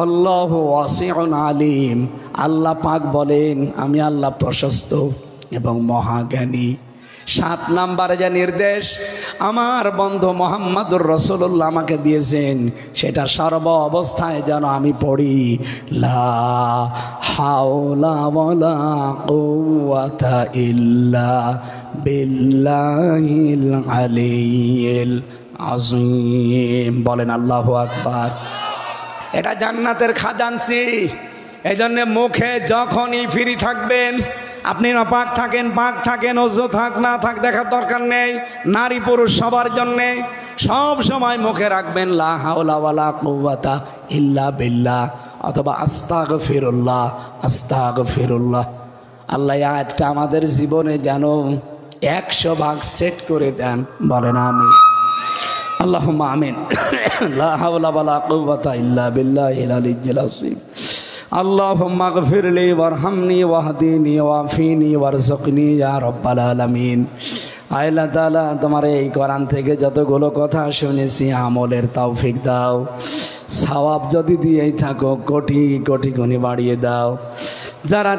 [SPEAKER 2] আল্লাহু ওয়াসিউন আলিম, আল্লাহ পাক বলেন আমি আল্লাহ প্রশস্ত এবং মহাজ্ঞানী। 7 নম্বরে যে নির্দেশ আমার বন্ধু মুহাম্মদুর রাসূলুল্লাহ আমাকে দিয়েছেন, সেটা সর্ব অবস্থায় যেন আমি পড়ি, লা হাওলা ওয়ালা কুওয়াতা ইল্লা বিল্লাহিল আলিয়্যিল আযীম। বলেন আল্লাহু আকবার। এটা জান্নাতের খাজানচি। এই জন্য মুখে যখনই ফ্রি থাকবেন, আপনি না পাক থাকেন, ওযু থাক না থাক দেখার দরকার নেই, নারী পুরুষ সবার জন্যে সব সময় মুখে রাখবেন লা হাওলা ওয়ালা কুওয়াতা ইল্লা বিল্লাহ, অথবা আস্তাগফিরুল্লাহ আস্তাগফিরুল্লাহ। আল্লাহ এই আয়াতটা আমাদের জীবনে যেন 100 সেট করে দেন। বলেন আমিন। আল্লাহুম্মা আমিন। লা হাওলা ওয়ালা কুওয়াতা ইল্লা বিল্লাহিল আলিয়্যিল আযীম। আল্লাহুম্মা গফিরলি ওয়ারহামনি ওয়াহদিনি ওয়াফিনি ওয়ারযুকনি ইয়া রাব্বাল আলামিন। আল্লাহ তাআলা তোমার এই কোরআন থেকে যতগুলো কথা শুনেছি আমলের তৌফিক দাও। সওয়াব যদি দিয়েই থাকো কোটি কোটি গুণে বাড়িয়ে দাও। যারা